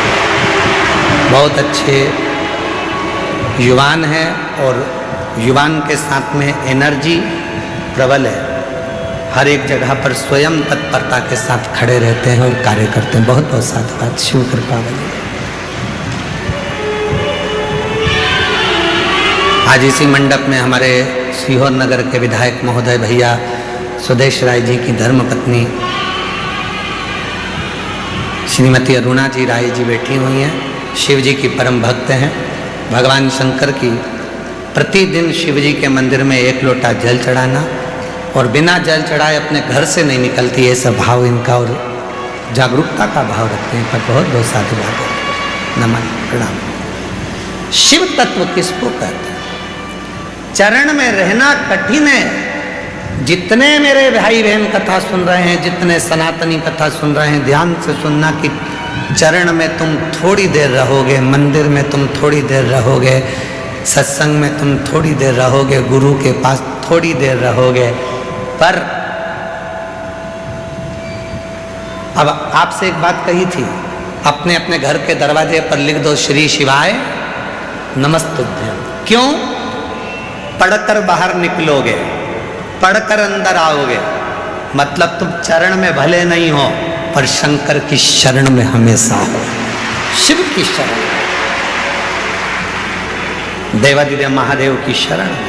बहुत अच्छे युवान है और युवान के साथ में एनर्जी प्रबल है। हर एक जगह पर स्वयं तत्परता के साथ खड़े रहते हैं और कार्य करते हैं। बहुत बहुत साधुवाद, शिव कृपा बनी। आज इसी मंडप में हमारे सीहोर नगर के विधायक महोदय भैया सुदेश राय जी की धर्मपत्नी श्रीमती अरुणा जी राय जी बैठी हुई हैं। शिव जी की परम भक्त हैं। भगवान शंकर की प्रतिदिन शिव जी के मंदिर में 1 लोटा जल चढ़ाना और बिना जल चढ़ाए अपने घर से नहीं निकलती, ऐसा भाव इनका और जागरूकता का भाव रखते हैं। पर बहुत बहुत साधुवाद है, नमन प्रणाम। शिव तत्व किसको कहते हैं? चरण में रहना कठिन है। जितने मेरे भाई बहन कथा सुन रहे हैं, जितने सनातनी कथा सुन रहे हैं, ध्यान से सुनना कि चरण में तुम थोड़ी देर रहोगे, मंदिर में तुम थोड़ी देर रहोगे, सत्संग में तुम थोड़ी देर रहोगे, गुरु के पास थोड़ी देर रहोगे, पर अब आपसे एक बात कही थी, अपने अपने घर के दरवाजे पर लिख दो श्री शिवाय नमस्तुभ्यम। क्यों? पढ़कर बाहर निकलोगे, पढ़कर अंदर आओगे, मतलब तुम चरण में भले नहीं हो पर शंकर की शरण में हमेशा हो, शिव की शरण, देवादिदेव महादेव की शरण में,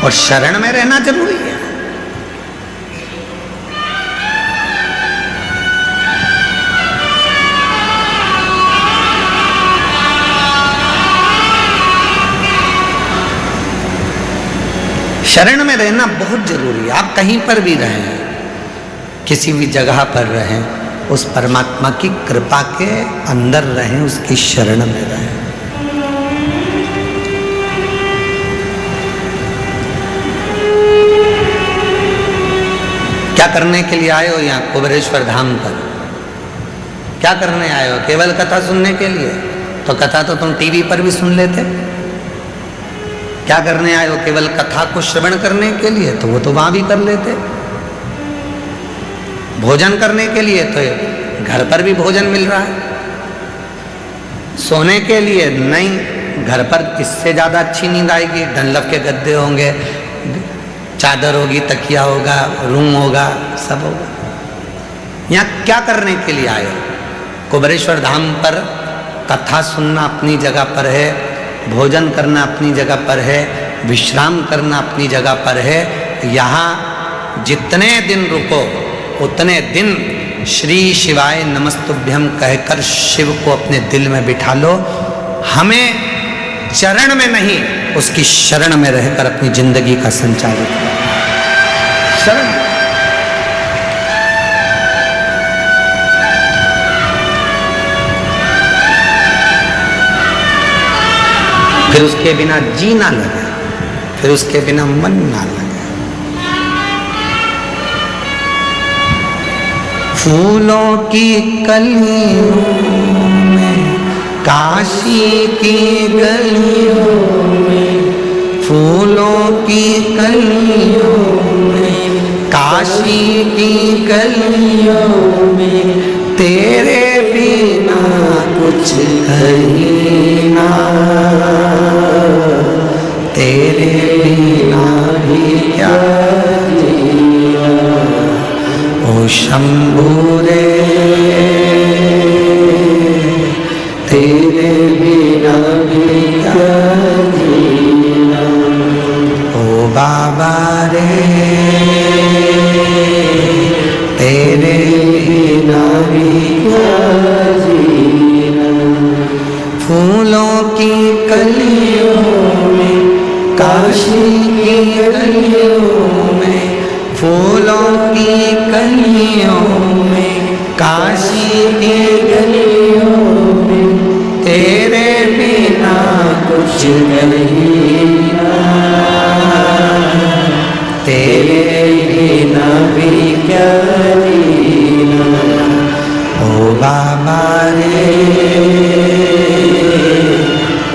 और शरण में रहना जरूरी है। शरण में रहना बहुत जरूरी है। आप कहीं पर भी रहें, किसी भी जगह पर रहें, उस परमात्मा की कृपा के अंदर रहें, उसकी शरण में रहें। क्या करने के लिए आए हो यहाँ कुबेरेश्वर धाम पर? क्या करने आए हो? केवल कथा सुनने के लिए? तो कथा तो तुम टीवी पर भी सुन लेते। क्या करने आए हो? केवल कथा को श्रवण करने के लिए? तो वो तो वहां भी कर लेते। भोजन करने के लिए? तो घर पर भी भोजन मिल रहा है। सोने के लिए? नहीं, घर पर इससे ज्यादा अच्छी नींद आएगी। डनलप के गद्दे होंगे, चादर होगी, तकिया होगा, रूम होगा, सब होगा। यहाँ क्या करने के लिए आए हो? कुबेरेश्वर धाम पर कथा सुनना अपनी जगह पर है, भोजन करना अपनी जगह पर है, विश्राम करना अपनी जगह पर है। यहाँ जितने दिन रुको उतने दिन श्री शिवाय नमस्तुभ्यम कहकर शिव को अपने दिल में बिठा लो। हमें चरण में नहीं, उसकी शरण में रहकर अपनी जिंदगी का संचालन करो। शरण। फिर उसके बिना जी ना लगे, फिर उसके बिना मन ना लगे। फूलों की कलियों में, काशी की गलियों में, फूलों की कलियों में, काशी की गलियों में, तेरे बिना कुछ कहीं ना, तेरे बिना भी क्या जिया। ओ शंभू रे, तेरे बिना भी क्या जिया। ओ बाबा रे, तेरे बिना भी क्या जिया। फूलों की कलियों में, काशी की गलियों में, फूलों की कलियों में, काशी की गलियों में, तेरे बिना कुछ नहीं ना, तेरे बिना भी क्या जीना। ओ बाबा रे,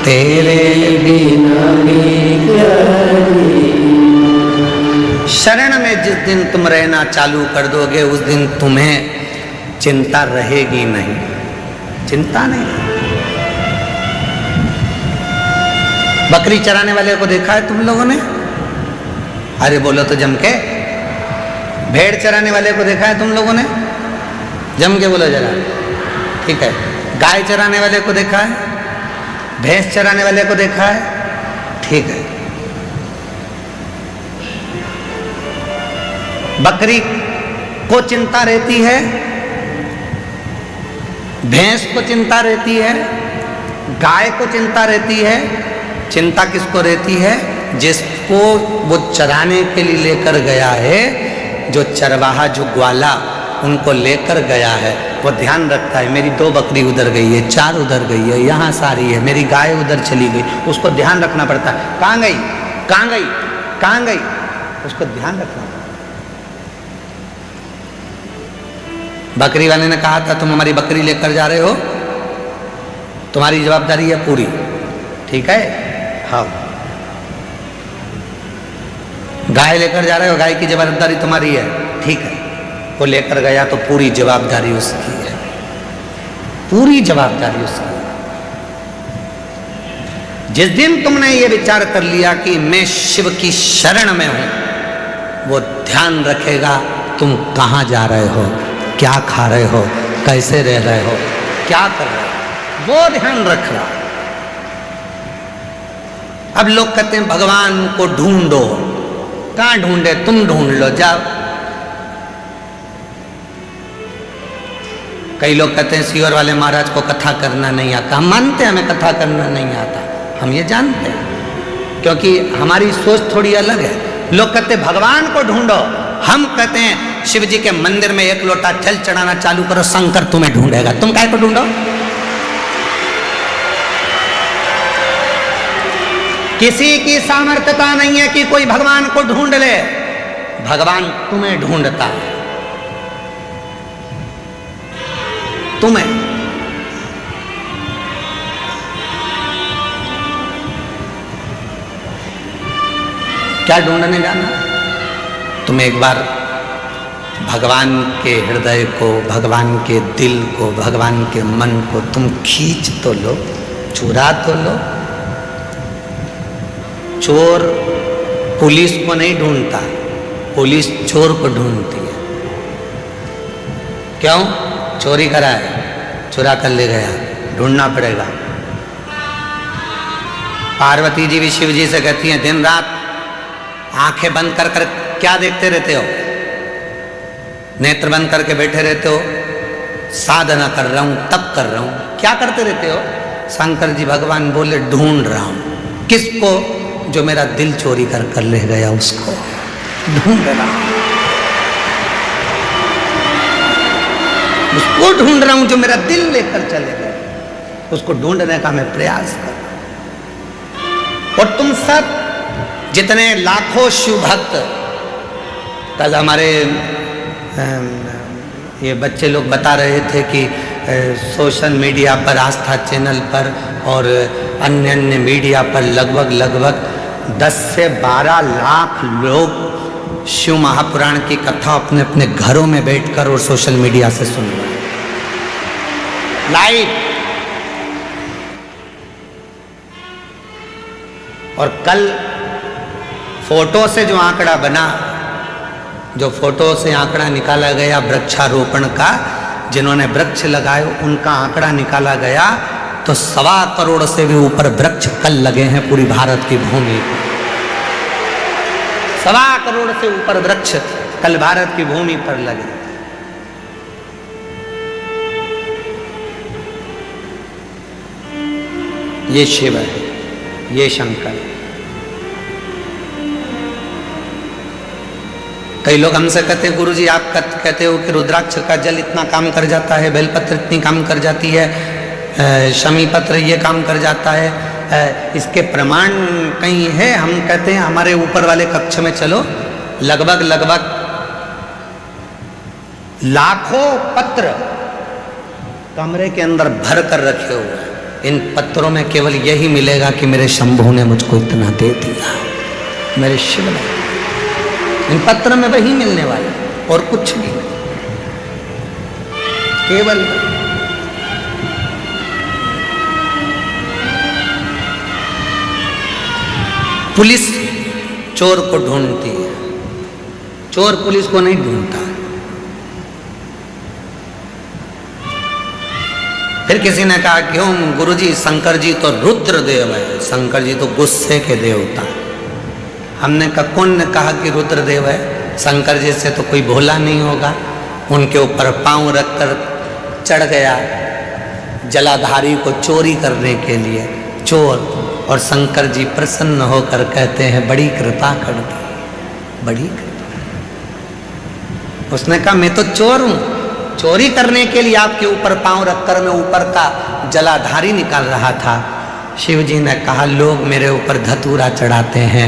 तेरे बिना भी क्या जीना। शरण में जिस दिन तुम रहना चालू कर दोगे, उस दिन तुम्हें चिंता रहेगी नहीं, चिंता नहीं। बकरी चराने वाले को देखा है तुम लोगों ने? अरे बोलो तो जम के। भेड़ चराने वाले को देखा है तुम लोगों ने? जम के बोलो जरा। ठीक है। गाय चराने वाले को देखा है? भैंस चराने वाले को देखा है? ठीक है। बकरी को चिंता रहती है, भैंस को चिंता रहती है, गाय को चिंता रहती है। चिंता किसको रहती है? जिसको वो चराने के लिए लेकर गया है, जो चरवाहा, जो ग्वाला उनको लेकर गया है, वो ध्यान रखता है मेरी 2 बकरी उधर गई है, 4 उधर गई है, यहाँ सारी है, मेरी गाय उधर चली गई। उसको ध्यान रखना पड़ता है, कहाँ गई, कहाँ गई, कहाँ गई, उसको ध्यान रखना पड़ता है। बकरी वाले ने कहा था तुम हमारी बकरी लेकर जा रहे हो, तुम्हारी जवाबदारी है पूरी, ठीक है? हाँ। गाय लेकर जा रहे हो, गाय की जवाबदारी तुम्हारी है, ठीक है? को लेकर गया तो पूरी जवाबदारी उसकी है, पूरी जवाबदारी उसकी है। जिस दिन तुमने ये विचार कर लिया कि मैं शिव की शरण में हूं, वो ध्यान रखेगा तुम कहां जा रहे हो, क्या खा रहे हो, कैसे रह रहे हो, क्या कर रहे हो, वो ध्यान रख रहा। अब लोग कहते हैं भगवान को ढूंढो, कहां ढूंढे, तुम ढूंढ लो जाओ। कई लोग कहते हैं सीहोर वाले महाराज को कथा करना नहीं आता। हम मानते हैं हमें कथा करना नहीं आता, हम ये जानते हैं, क्योंकि हमारी सोच थोड़ी अलग है। लोग कहते हैं भगवान को ढूंढो, हम कहते हैं शिव जी के मंदिर में एक लोटा जल चढ़ाना चालू करो, शंकर तुम्हें ढूंढेगा। तुम काय को ढूंढो? किसी की सामर्थ्यता नहीं है कि कोई भगवान को ढूंढ ले, भगवान तुम्हें ढूंढता है, तुम्हें। क्या ढूंढने जाना? तुम एक बार भगवान के हृदय को, भगवान के दिल को, भगवान के मन को तुम खींच तो लो, चुरा तो लो। चोर पुलिस को नहीं ढूंढता, पुलिस चोर को ढूंढती है। क्यों? चोरी करा है, चुरा कर ले गया, ढूंढना पड़ेगा। पार्वती जी भी शिव जी से कहती हैं दिन रात आंखें बंद कर कर क्या देखते रहते हो, नेत्र बंद करके बैठे रहते हो, साधना कर रहा हूं, तप कर रहा हूं, क्या करते रहते हो? शंकर जी भगवान बोले ढूंढ रहा हूं। किसको? जो मेरा दिल चोरी कर कर ले गया, उसको ढूंढ रहा हूं, उसको ढूंढ रहा हूं जो मेरा दिल लेकर चले गए, उसको ढूंढने का मैं प्रयास कर रहा हूं। और तुम सब जितने लाखों शिव भक्त, कल हमारे ये बच्चे लोग बता रहे थे कि सोशल मीडिया पर, आस्था चैनल पर और अन्य अन्य मीडिया पर लगभग 10 से 12 लाख लोग शिव महापुराण की कथा अपने अपने घरों में बैठकर और सोशल मीडिया से सुन रहे हैं लाइव। और कल फोटो से जो आंकड़ा बना, जो फोटो से आंकड़ा निकाला गया वृक्षारोपण का, जिन्होंने वृक्ष लगाए उनका आंकड़ा निकाला गया तो 1.25 करोड़ से भी ऊपर वृक्ष कल लगे हैं पूरी भारत की भूमि पर। 1.25 करोड़ से ऊपर वृक्ष कल भारत की भूमि पर लगे। ये शिव है, ये शंकर है। कई लोग हमसे कहते हैं गुरुजी आप कहते हो कि रुद्राक्ष का जल इतना काम कर जाता है, बेलपत्र इतनी काम कर जाती है, शमी पत्र ये काम कर जाता है, इसके प्रमाण कहीं है? हम कहते हैं हमारे ऊपर वाले कक्ष में चलो, लगभग लाखों पत्र कमरे के अंदर भर कर रखे हुए हैं। इन पत्रों में केवल यही मिलेगा कि मेरे शंभू ने मुझको इतना दे दिया, मेरे शिव ने। इन पत्र में वही मिलने वाला और कुछ भी नहीं, केवल पुलिस चोर को ढूंढती है, चोर पुलिस को नहीं ढूंढता। फिर किसी ने कहा क्यों गुरुजी, शंकर जी तो रुद्र देव है, शंकर जी तो गुस्से के देवता है। हमने कहा कौन ने कहा कि रुद्रदेव है? शंकर जी से तो कोई भोला नहीं होगा। उनके ऊपर पांव रखकर चढ़ गया जलाधारी को चोरी करने के लिए, चोर। और शंकर जी प्रसन्न होकर कहते हैं बड़ी कृपा कर दी, बड़ी कृपा। उसने कहा मैं तो चोर हूं, चोरी करने के लिए आपके ऊपर पांव रखकर मैं ऊपर का जलाधारी निकाल रहा था। शिव जी ने कहा लोग मेरे ऊपर धतूरा चढ़ाते हैं,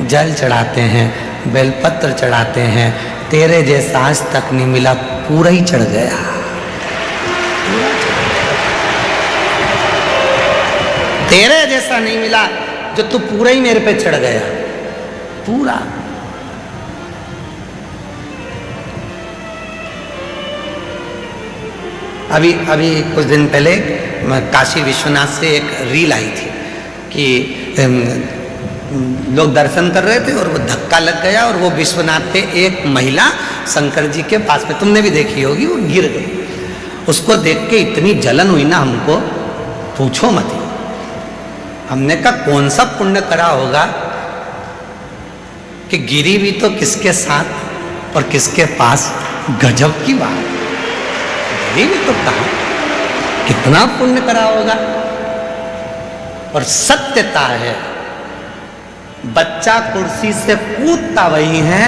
जल चढ़ाते हैं, बेलपत्र चढ़ाते हैं, तेरे जैसा आज तक नहीं मिला, पूरा ही चढ़ गया। तेरे जैसा नहीं मिला जो तू पूरा ही मेरे पे चढ़ गया, पूरा। अभी अभी कुछ दिन पहले काशी विश्वनाथ से एक रील आई थी कि लोग दर्शन कर रहे थे और वो धक्का लग गया और वो विश्वनाथ पे एक महिला शंकर जी के पास में, तुमने भी देखी होगी, वो गिर गई। उसको देख के इतनी जलन हुई ना हमको, पूछो मत ही। हमने कहा कौन सा पुण्य करा होगा कि गिरी भी तो किसके साथ और किसके पास। गजब की बात, गिरी भी तो कहा, कितना पुण्य करा होगा। और सत्यता है, बच्चा कुर्सी से कूदता वही है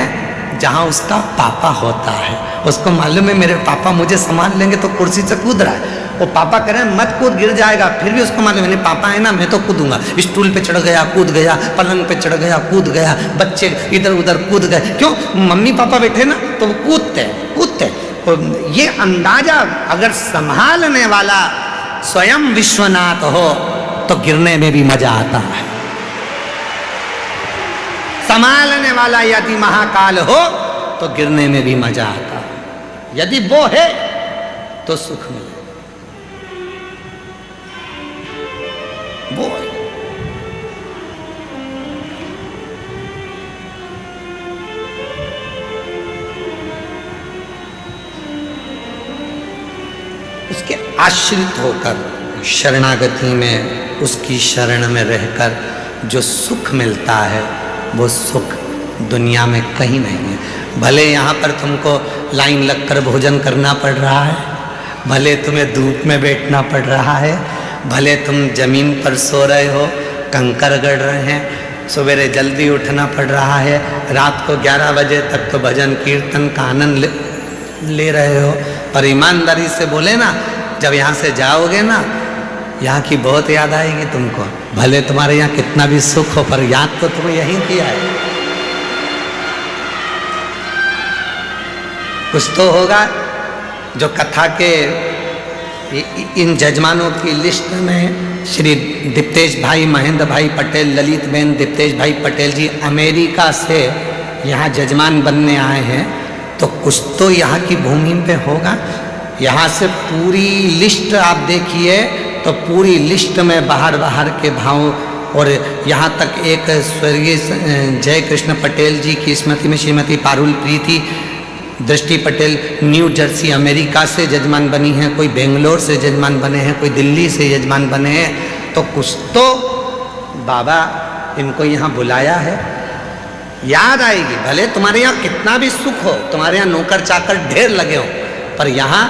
जहां उसका पापा होता है। उसको मालूम है मेरे पापा मुझे संभाल लेंगे, तो कुर्सी से कूद रहा है। वो पापा कह रहे हैं मत कूद, गिर जाएगा, फिर भी उसको मालूम है नहीं पापा है ना, मैं तो कूदूंगा। स्टूल पे चढ़ गया, कूद गया, पलंग पे चढ़ गया, कूद गया, बच्चे इधर उधर कूद गए। क्यों? मम्मी पापा बैठे ना तो वो कूदते कूदते। ये अंदाजा अगर संभालने वाला स्वयं विश्वनाथ हो तो गिरने में भी मजा आता है। संभालने वाला यदि महाकाल हो तो गिरने में भी मजा आता है। यदि वो है तो सुख मिले, वो है। उसके आश्रित होकर शरणागति में, उसकी शरण में रहकर जो सुख मिलता है वो सुख दुनिया में कहीं नहीं है। भले यहाँ पर तुमको लाइन लगकर भोजन करना पड़ रहा है, भले तुम्हें धूप में बैठना पड़ रहा है, भले तुम जमीन पर सो रहे हो, कंकर गड़ रहे हैं, सवेरे जल्दी उठना पड़ रहा है, रात को 11 बजे तक तो भजन कीर्तन का आनंद ले रहे हो। पर ईमानदारी से बोले ना, जब यहाँ से जाओगे ना, यहाँ की बहुत याद आएगी तुमको। भले तुम्हारे यहाँ कितना भी सुख हो, पर याद तो तुम्हें यहीं किया है। कुछ तो होगा जो कथा के इन जजमानों की लिस्ट में श्री दीप्तेश भाई, महेंद्र भाई पटेल, ललित बेन दीप्तेश भाई पटेल जी अमेरिका से यहाँ जजमान बनने आए हैं, तो कुछ तो यहाँ की भूमि पे होगा। यहाँ से पूरी लिस्ट आप देखिए तो पूरी लिस्ट में बाहर बाहर के भाव, और यहाँ तक एक स्वर्गीय जय कृष्ण पटेल जी की स्मृति में श्रीमती पारुल प्रीति दृष्टि पटेल न्यू जर्सी अमेरिका से जजमान बनी हैं, कोई बेंगलोर से जजमान बने हैं, कोई दिल्ली से जजमान बने हैं। तो कुछ तो बाबा इनको यहाँ बुलाया है, याद आएगी। भले तुम्हारे यहाँ कितना भी सुख हो, तुम्हारे यहाँ नौकर चाकर ढेर लगे हो, पर यहाँ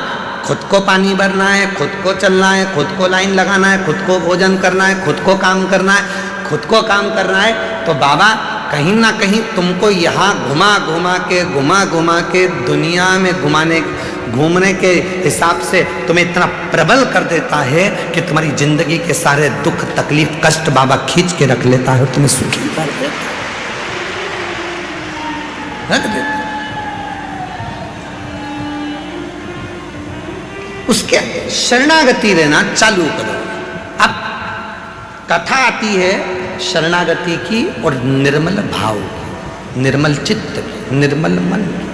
खुद को पानी भरना है, खुद को चलना है, खुद को लाइन लगाना है, खुद को भोजन करना है, खुद को काम करना है, खुद को काम करना है। तो बाबा कहीं ना कहीं तुमको यहाँ घुमा घुमा के दुनिया में घूमने के हिसाब से तुम्हें इतना प्रबल कर देता है कि तुम्हारी जिंदगी के सारे दुख तकलीफ कष्ट बाबा खींच के रख लेता है और तुम्हें सुखी कर देता है, रख देता है। उसके शरणागति लेना चालू करो। अब कथा आती है शरणागति की और निर्मल भाव की, निर्मल चित्त की, निर्मल मन की।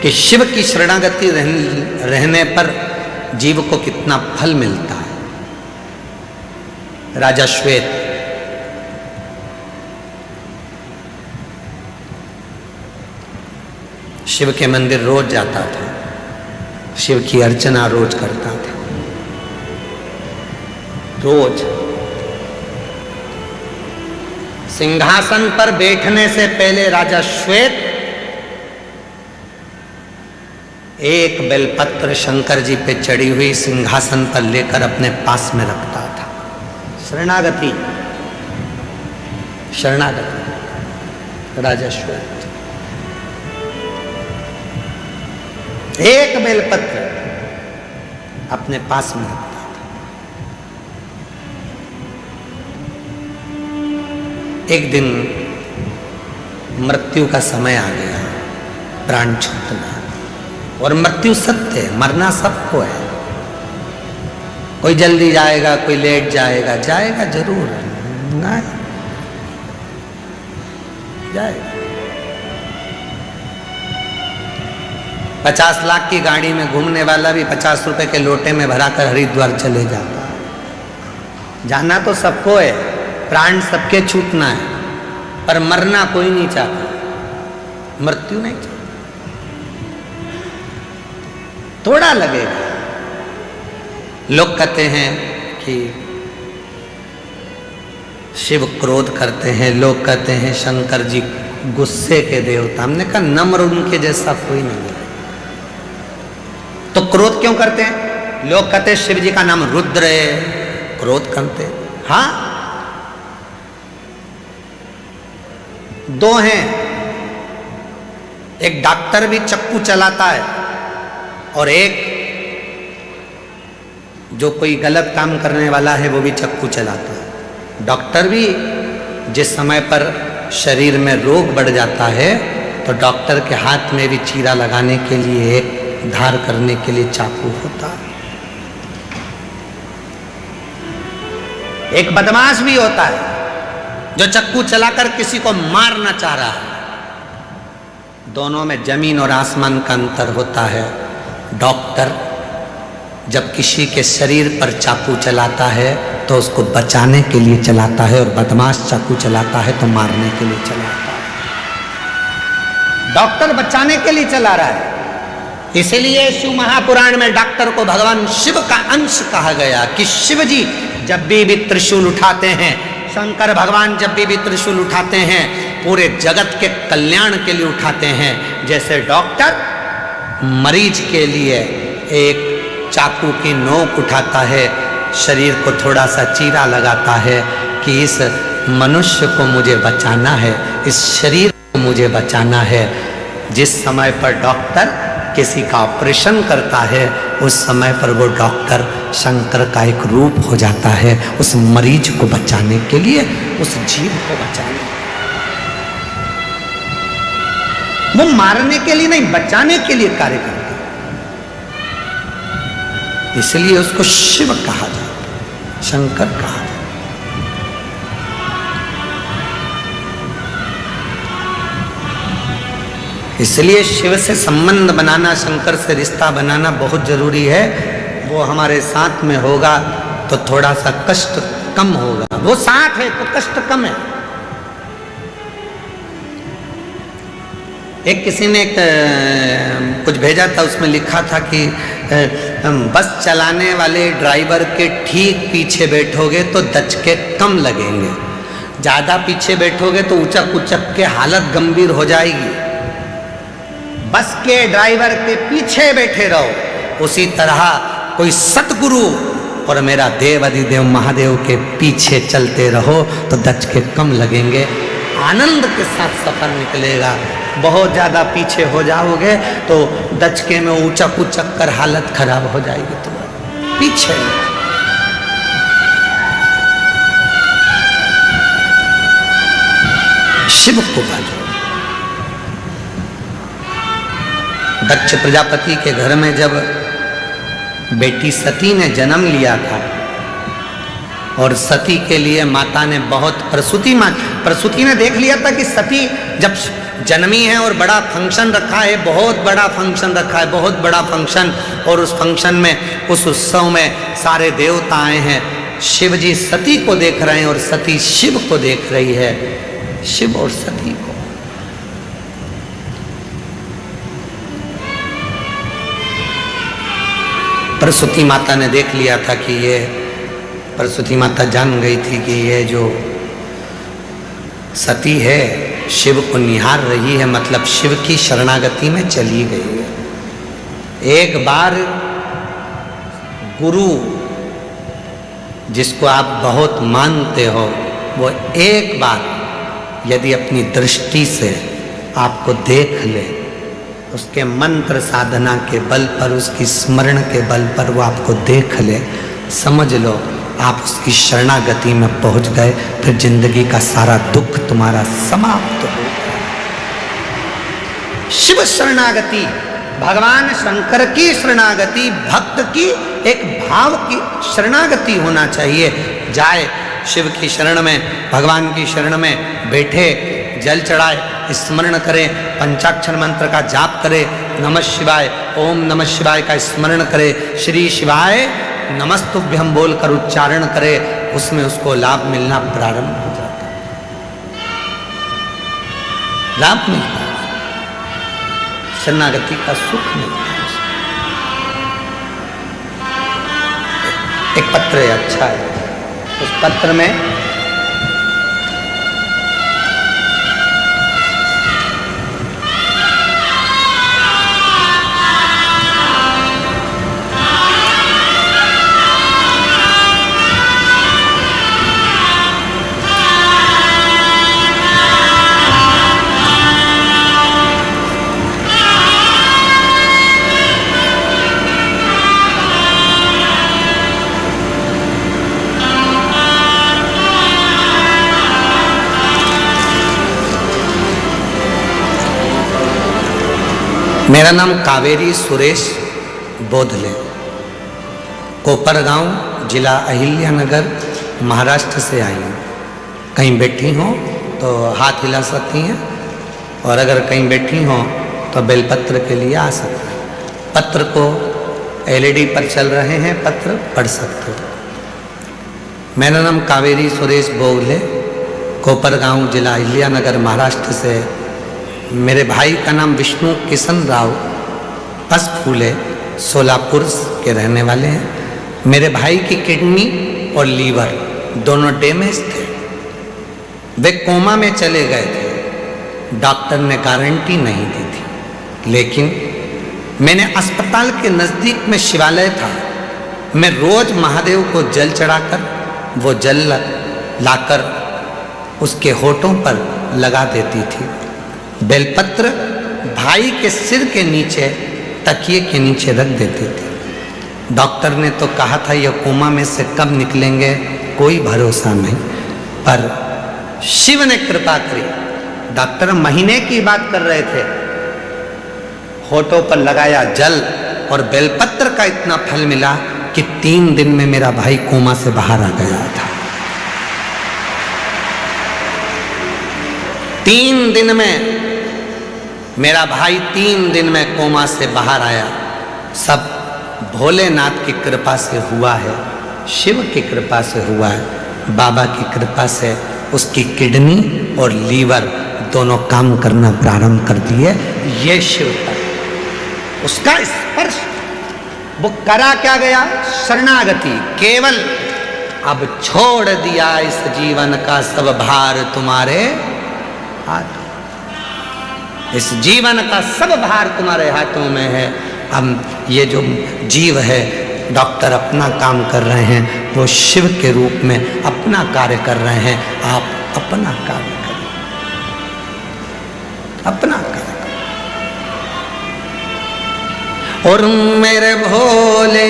कि शिव की शरणागति रहने पर जीव को कितना फल मिलता है। राजा श्वेत शिव के मंदिर रोज जाता था, शिव की अर्चना रोज करता था, रोज। सिंहासन पर बैठने से पहले राजा श्वेत एक बेलपत्र शंकर जी पे चढ़ी हुई सिंहासन पर लेकर अपने पास में रखता था। शरणागति, शरणागति राजा श्वेत। एक बेलपत्र अपने पास में रखता था। एक दिन मृत्यु का समय आ गया, प्राण छूटना, और मृत्यु सत्य है, मरना सबको है। कोई जल्दी जाएगा, कोई लेट जाएगा, जाएगा जरूर, नहीं जाएगा। 50 लाख की गाड़ी में घूमने वाला भी 50 रुपए के लोटे में भराकर हरिद्वार चले जाता है। जाना तो सबको है, प्राण सबके छूटना है, पर मरना कोई नहीं चाहता, मृत्यु नहीं चाहता। थोड़ा लगेगा। लोग कहते हैं कि शिव क्रोध करते हैं, लोग कहते हैं शंकर जी गुस्से के देवता। हमने कहा नम्र उनके जैसा कोई नहीं है। तो क्रोध क्यों करते हैं? लोग कहते हैं शिव जी का नाम रुद्र है, क्रोध करते। हाँ, दो हैं, एक डॉक्टर भी चक्कू चलाता है और एक जो कोई गलत काम करने वाला है वो भी चक्कू चलाता है। डॉक्टर भी जिस समय पर शरीर में रोग बढ़ जाता है तो डॉक्टर के हाथ में भी चीरा लगाने के लिए, एक धार करने के लिए चाकू होता है। एक बदमाश भी होता है जो चक्कू चलाकर किसी को मारना चाह रहा है। दोनों में जमीन और आसमान का अंतर होता है। डॉक्टर जब किसी के शरीर पर चाकू चलाता है तो उसको बचाने के लिए चलाता है, और बदमाश चाकू चलाता है तो मारने के लिए चलाता है। डॉक्टर बचाने के लिए चला रहा है, इसलिए शिव महापुराण में डॉक्टर को भगवान शिव का अंश कहा गया कि शिव जी जब भी त्रिशूल उठाते हैं, शंकर भगवान जब भी त्रिशूल उठाते हैं, पूरे जगत के कल्याण के लिए उठाते हैं। जैसे डॉक्टर मरीज के लिए एक चाकू की नोक उठाता है, शरीर को थोड़ा सा चीरा लगाता है कि इस मनुष्य को मुझे बचाना है, इस शरीर को मुझे बचाना है। जिस समय पर डॉक्टर किसी का ऑपरेशन करता है, उस समय पर वो डॉक्टर शंकर का एक रूप हो जाता है, उस मरीज को बचाने के लिए, उस जीव को बचाने के लिए। वो मारने के लिए नहीं, बचाने के लिए कार्य करता है। इसलिए उसको शिव कहा जाता है, शंकर कहा जाता है। इसलिए शिव से संबंध बनाना, शंकर से रिश्ता बनाना बहुत जरूरी है। वो हमारे साथ में होगा तो थोड़ा सा कष्ट कम होगा। वो साथ है तो कष्ट कम है। एक किसी ने कुछ भेजा था, उसमें लिखा था कि बस चलाने वाले ड्राइवर के ठीक पीछे बैठोगे तो दचके कम लगेंगे, ज़्यादा पीछे बैठोगे तो उचक उचक के हालत गंभीर हो जाएगी। बस के ड्राइवर के पीछे बैठे रहो। उसी तरह कोई सतगुरु और मेरा देव अधिदेव महादेव के पीछे चलते रहो तो दचके कम लगेंगे, आनंद के साथ सफर निकलेगा। बहुत ज़्यादा पीछे हो जाओगे तो दचके में उचक उचक कर हालत खराब हो जाएगी तुम्हारी। पीछे शिव को बाजो। दक्ष प्रजापति के घर में जब बेटी सती ने जन्म लिया था और सती के लिए माता ने बहुत प्रसूति ने देख लिया था कि सती जब जन्मी है और बड़ा फंक्शन रखा है, बहुत बड़ा फंक्शन रखा है, बहुत बड़ा फंक्शन, और उस फंक्शन में, उस उत्सव में सारे देवता आए हैं। शिव जी सती को देख रहे हैं और सती शिव को देख रही है, शिव और सती को। प्रसूति माता ने देख लिया था कि ये, प्रसूति माता जान गई थी कि ये जो सती है शिव को निहार रही है, मतलब शिव की शरणागति में चली गई है। एक बार गुरु जिसको आप बहुत मानते हो, वो एक बार यदि अपनी दृष्टि से आपको देख ले, उसके मंत्र साधना के बल पर, उसकी स्मरण के बल पर वो आपको देख ले, समझ लो आप उसकी शरणागति में पहुंच गए, फिर जिंदगी का सारा दुख तुम्हारा समाप्त हो गया। शिव शरणागति, भगवान शंकर की शरणागति, भक्त की एक भाव की शरणागति होना चाहिए। जाए शिव की शरण में, भगवान की शरण में बैठे, जल चढ़ाए, स्मरण करे, पंचाक्षर मंत्र का जाप करे, नमः शिवाय, ओम नमः शिवाय का स्मरण करे, श्री शिवाय नमस्तुभ्यम बोलकर उच्चारण करे, उसमें उसको लाभ मिलना प्रारंभ हो जाता है, लाभ मिलता है, शरणागति का सुख मिलता है। एक पत्र है, अच्छा है, उस पत्र में मेरा नाम कावेरी सुरेश बोधले, कोपरगांव, जिला अहिल्यानगर, महाराष्ट्र से आई हूँ। कहीं बैठी हो तो हाथ हिला सकती हैं, और अगर कहीं बैठी हो तो बेलपत्र के लिए आ सकते हैं। पत्र को LED पर चल रहे हैं, पत्र पढ़ सकते हो। मेरा नाम कावेरी सुरेश बोधले, कोपरगांव, जिला अहिल्यानगर, महाराष्ट्र से। मेरे भाई का नाम विष्णु किशन राव पसफूले, सोलापुर के रहने वाले हैं। मेरे भाई की किडनी और लीवर दोनों डैमेज थे, वे कोमा में चले गए थे, डॉक्टर ने गारंटी नहीं दी थी, लेकिन मैंने अस्पताल के नज़दीक में शिवालय था, मैं रोज महादेव को जल चढ़ाकर वो जल लाकर उसके होठों पर लगा देती थी। बेलपत्र भाई के सिर के नीचे, तकिए के नीचे रख देती थी। डॉक्टर ने तो कहा था यह कोमा में से कब निकलेंगे कोई भरोसा नहीं, पर शिव ने कृपा करी। डॉक्टर महीने की बात कर रहे थे, होठों पर लगाया जल और बेलपत्र का इतना फल मिला कि 3 दिन में मेरा भाई कोमा से बाहर आ गया था। 3 दिन में मेरा भाई 3 दिन में कोमा से बाहर आया। सब भोलेनाथ की कृपा से हुआ है, शिव की कृपा से हुआ है, बाबा की कृपा से उसकी किडनी और लीवर दोनों काम करना प्रारंभ कर दिए। ये शिव का उसका स्पर्श, वो करा क्या गया, शरणागति केवल। अब छोड़ दिया इस जीवन का सब भार तुम्हारे हाथ, इस जीवन का सब भार तुम्हारे हाथों में है। अब ये जो जीव है, डॉक्टर अपना काम कर रहे हैं, वो शिव के रूप में अपना कार्य कर रहे हैं। आप अपना कार्य करें, अपना कार्य करें। और मेरे भोले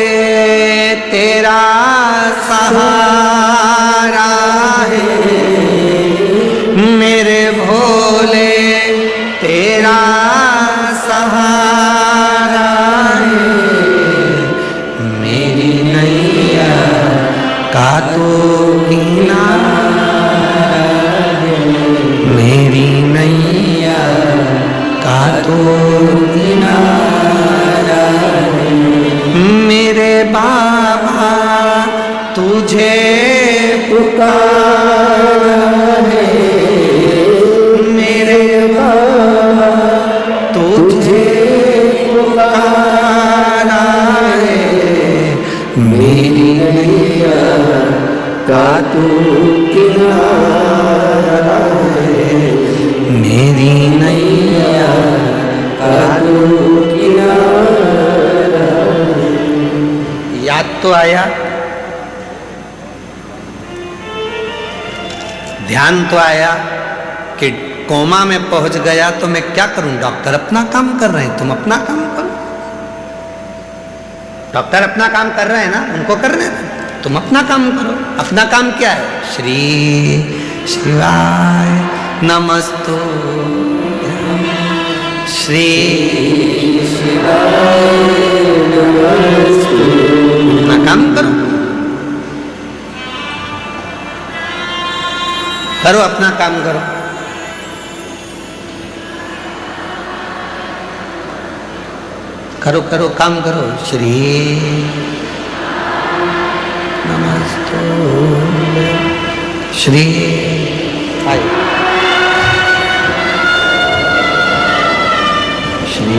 तेरा सहारा है, मेरे भोले तेरा सहारा है, मेरी नैया का तो किनारा है, मेरी नैया का तो किनारा है। मेरे बाबा तुझे पुकारा है, मेरे बाबा तुझे पुकारा है, मेरी नैया का तू किनारा है, मेरी नैया का तू किनारा है। याद तो आया, ध्यान तो आया कि कोमा में पहुंच गया तो मैं क्या करूं। डॉक्टर अपना काम कर रहे हैं, तुम अपना काम करो। डॉक्टर अपना काम कर रहे हैं ना, उनको करने दो, तुम अपना काम करो। अपना काम क्या है, श्री शिवाय नमस्तु, श्री शिवाय नमस्तु, अपना काम करो, करो अपना काम करो। करो करो काम करो। श्री नमस्तुभ्यं श्री श्री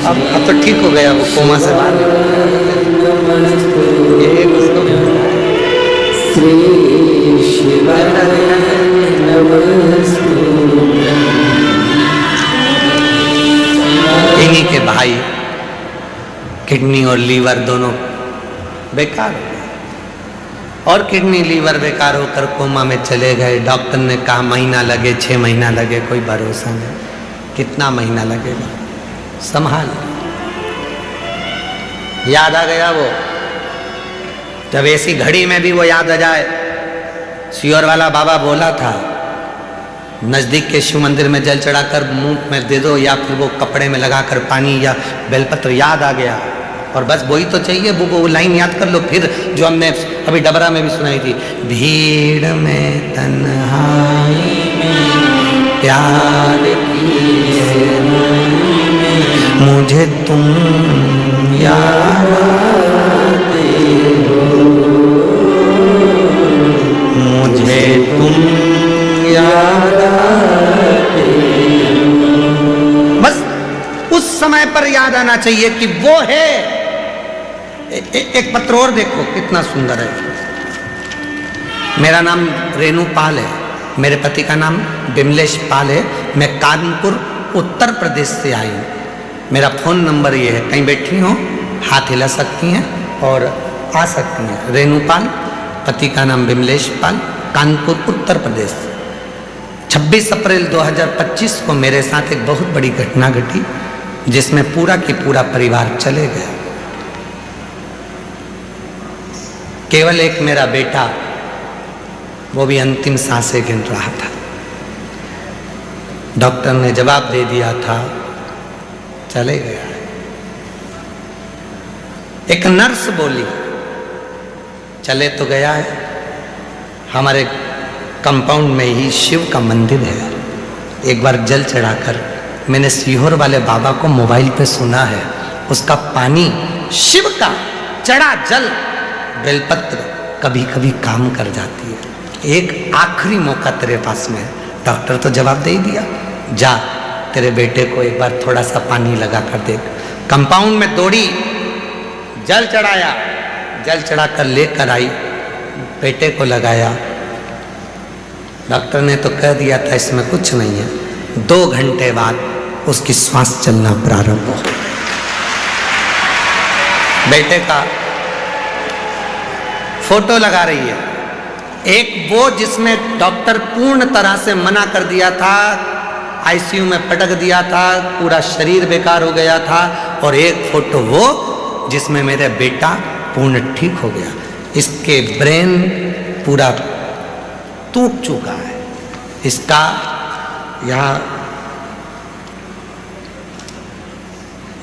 अब तो ठीक हो गया, वो कोमा से बाहर। इन्हीं के भाई किडनी और लीवर दोनों बेकार हो गए, और किडनी लीवर बेकार होकर कोमा में चले गए। डॉक्टर ने कहा महीना लगे, 6 महीना लगे, कोई भरोसा नहीं। कितना महीना लगेगा, संभाल। याद आ गया वो, जब ऐसी घड़ी में भी वो याद आ जाए। सियोर वाला बाबा बोला था नजदीक के शिव मंदिर में जल चढ़ाकर मुंह में दे दो, या फिर वो कपड़े में लगाकर पानी या बेलपत्र। याद आ गया, और बस वही तो चाहिए। वो लाइन याद कर लो। फिर जो हमने अभी डबरा में भी सुनाई थी, भीड़ में तन्हाई में प्यार की मुझे तुम याद आते हो, मुझे तुम याद आते हो। बस उस समय पर याद आना चाहिए कि वो है। एक पत्र और देखो कितना सुंदर है। मेरा नाम रेणु पाल है, मेरे पति का नाम बिमलेश पाल है। मैं कानपुर उत्तर प्रदेश से आई हूँ। मेरा फ़ोन नंबर ये है, कहीं बैठी हो हाथ हिला सकती हैं और आ सकती हैं। रेणु पाल, पति का नाम बिमलेश पाल, कानपुर उत्तर प्रदेश। 26 अप्रैल 2025 को मेरे साथ एक बहुत बड़ी घटना घटी, जिसमें पूरा की पूरा परिवार चले गया। केवल एक मेरा बेटा, वो भी अंतिम सांसें गिन रहा था। डॉक्टर ने जवाब दे दिया था चले गया। एक नर्स बोली चले तो गया है। हमारे कंपाउंड में ही शिव का मंदिर है। एक बार जल चढ़ाकर मैंने सीहोर वाले बाबा को मोबाइल पे सुना है, उसका पानी शिव का चढ़ा जल बेलपत्र कभी कभी काम कर जाती है। एक आखिरी मौका तेरे पास में है। डॉक्टर तो जवाब दे ही दिया, जा तेरे बेटे को एक बार थोड़ा सा पानी लगा कर देख। कंपाउंड में दौड़ी, जल चढ़ाया, जल चढ़ाकर लेकर आई, बेटे को लगाया। डॉक्टर ने तो कह दिया था इसमें कुछ नहीं है। 2 घंटे बाद उसकी श्वास चलना प्रारंभ हो। बेटे का फोटो लगा रही है। एक वो जिसमें डॉक्टर पूर्ण तरह से मना कर दिया था, आईसीयू में पटक दिया था, पूरा शरीर बेकार हो गया था, और एक फोटो वो जिसमें मेरा बेटा पूर्ण ठीक हो गया। इसके ब्रेन पूरा टूट चुका है। इसका यहाँ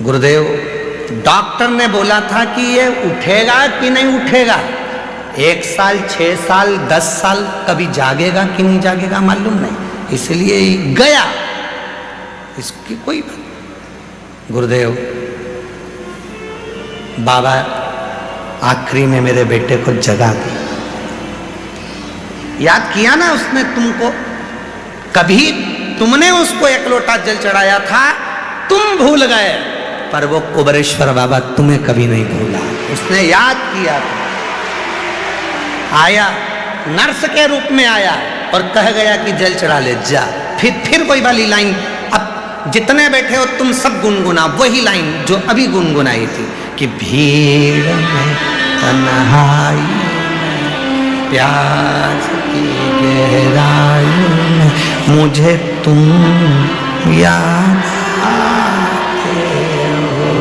गुरुदेव डॉक्टर ने बोला था कि ये उठेगा कि नहीं उठेगा। 1 साल, 6 साल, 10 साल, कभी जागेगा कि नहीं जागेगा मालूम नहीं, इसलिए गया। इसकी कोई बात। गुरुदेव बाबा आखिरी में मेरे बेटे को जगा दी। याद किया ना उसने तुमको, कभी तुमने उसको 1 लोटा जल चढ़ाया था, तुम भूल गए, पर वो कुबरेश्वर बाबा तुम्हें कभी नहीं भूला। उसने याद किया था। आया, नर्स के रूप में आया और कह गया कि जल चढ़ा ले जा। फिर वही वाली लाइन, अब जितने बैठे हो तुम सब गुनगुना वही लाइन जो अभी गुनगुनाई थी कि भीड़ में तन्हाई प्यास की गहराई में मुझे तुम याद आते हो,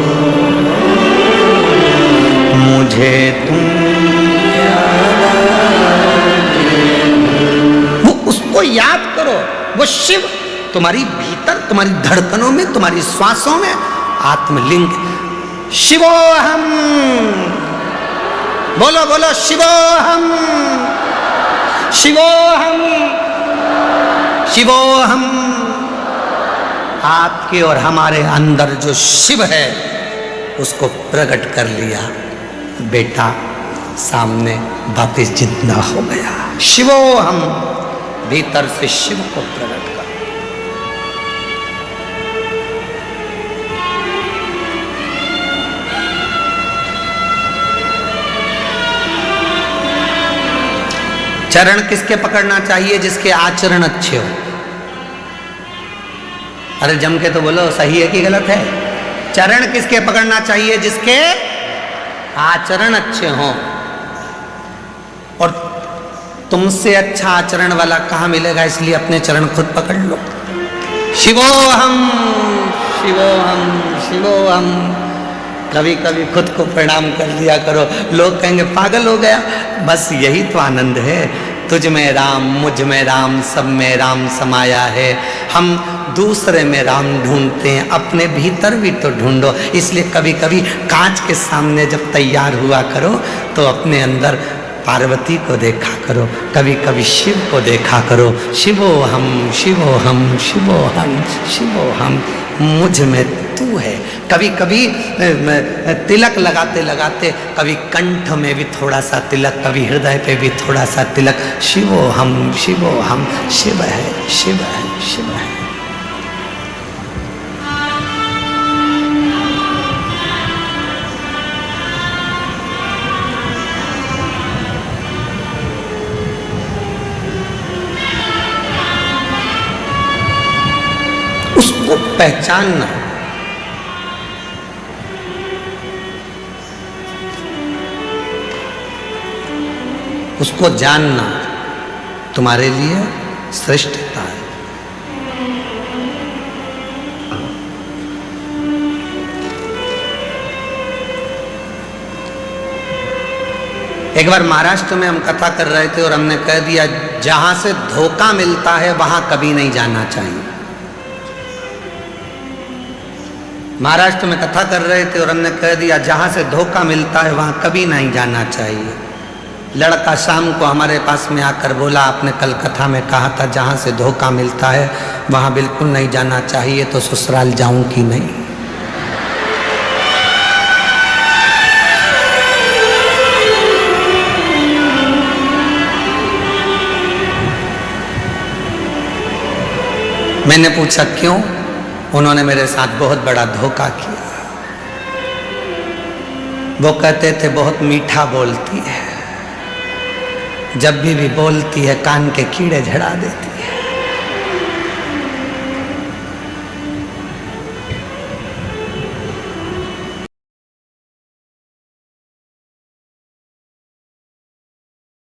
मुझे तुम याद याद करो, वो शिव तुम्हारी भीतर, तुम्हारी धड़कनों में, तुम्हारी श्वासों में आत्मलिंग। शिवोहम, बोलो बोलो शिवोहम, शिवोहम, शिवोहम। आपके और हमारे अंदर जो शिव है उसको प्रकट कर लिया, बेटा सामने वापिस जिंदा हो गया। शिवोहम, भीतर से शिव को प्रकट कर। चरण किसके पकड़ना चाहिए? जिसके आचरण अच्छे हो। अरे जम के तो बोलो, सही है कि गलत है? चरण किसके पकड़ना चाहिए? जिसके आचरण अच्छे हों। और तुमसे अच्छा आचरण वाला कहाँ मिलेगा? इसलिए अपने चरण खुद पकड़ लो। शिवोहम, शिवोहम, शिवोहम। कभी कभी खुद को प्रणाम कर दिया करो। लोग कहेंगे पागल हो गया। बस यही तो आनंद है। तुझ में राम, मुझ में राम, सब में राम समाया है। हम दूसरे में राम ढूंढते हैं, अपने भीतर भी तो ढूंढो। इसलिए कभी कभी कांच के सामने जब तैयार हुआ करो तो अपने अंदर पार्वती को देखा करो, कभी कभी शिव को देखा करो। शिवोहम, शिवोहम, शिवोहम, शिवोहम। मुझ में तू है। कभी कभी तिलक लगाते लगाते, कभी कंठ में भी थोड़ा सा तिलक, कभी हृदय पे भी थोड़ा सा तिलक। शिवोहम, शिवोहम। शिव है, शिव है, शिव है। उसको पहचानना, उसको जानना तुम्हारे लिए श्रेष्ठता है। एक बार महाराष्ट्र में हम कथा कर रहे थे और हमने कह दिया जहां से धोखा मिलता है वहां कभी नहीं जाना चाहिए। महाराष्ट्र में कथा कर रहे थे और हमने कह दिया जहां से धोखा मिलता है वहां कभी नहीं जाना चाहिए। लड़का शाम को हमारे पास में आकर बोला, आपने कल कथा में कहा था जहां से धोखा मिलता है वहां बिल्कुल नहीं जाना चाहिए, तो ससुराल जाऊं कि नहीं? मैंने पूछा क्यों? उन्होंने मेरे साथ बहुत बड़ा धोखा किया। वो कहते थे बहुत मीठा बोलती है, जब भी बोलती है कान के कीड़े झड़ा देती।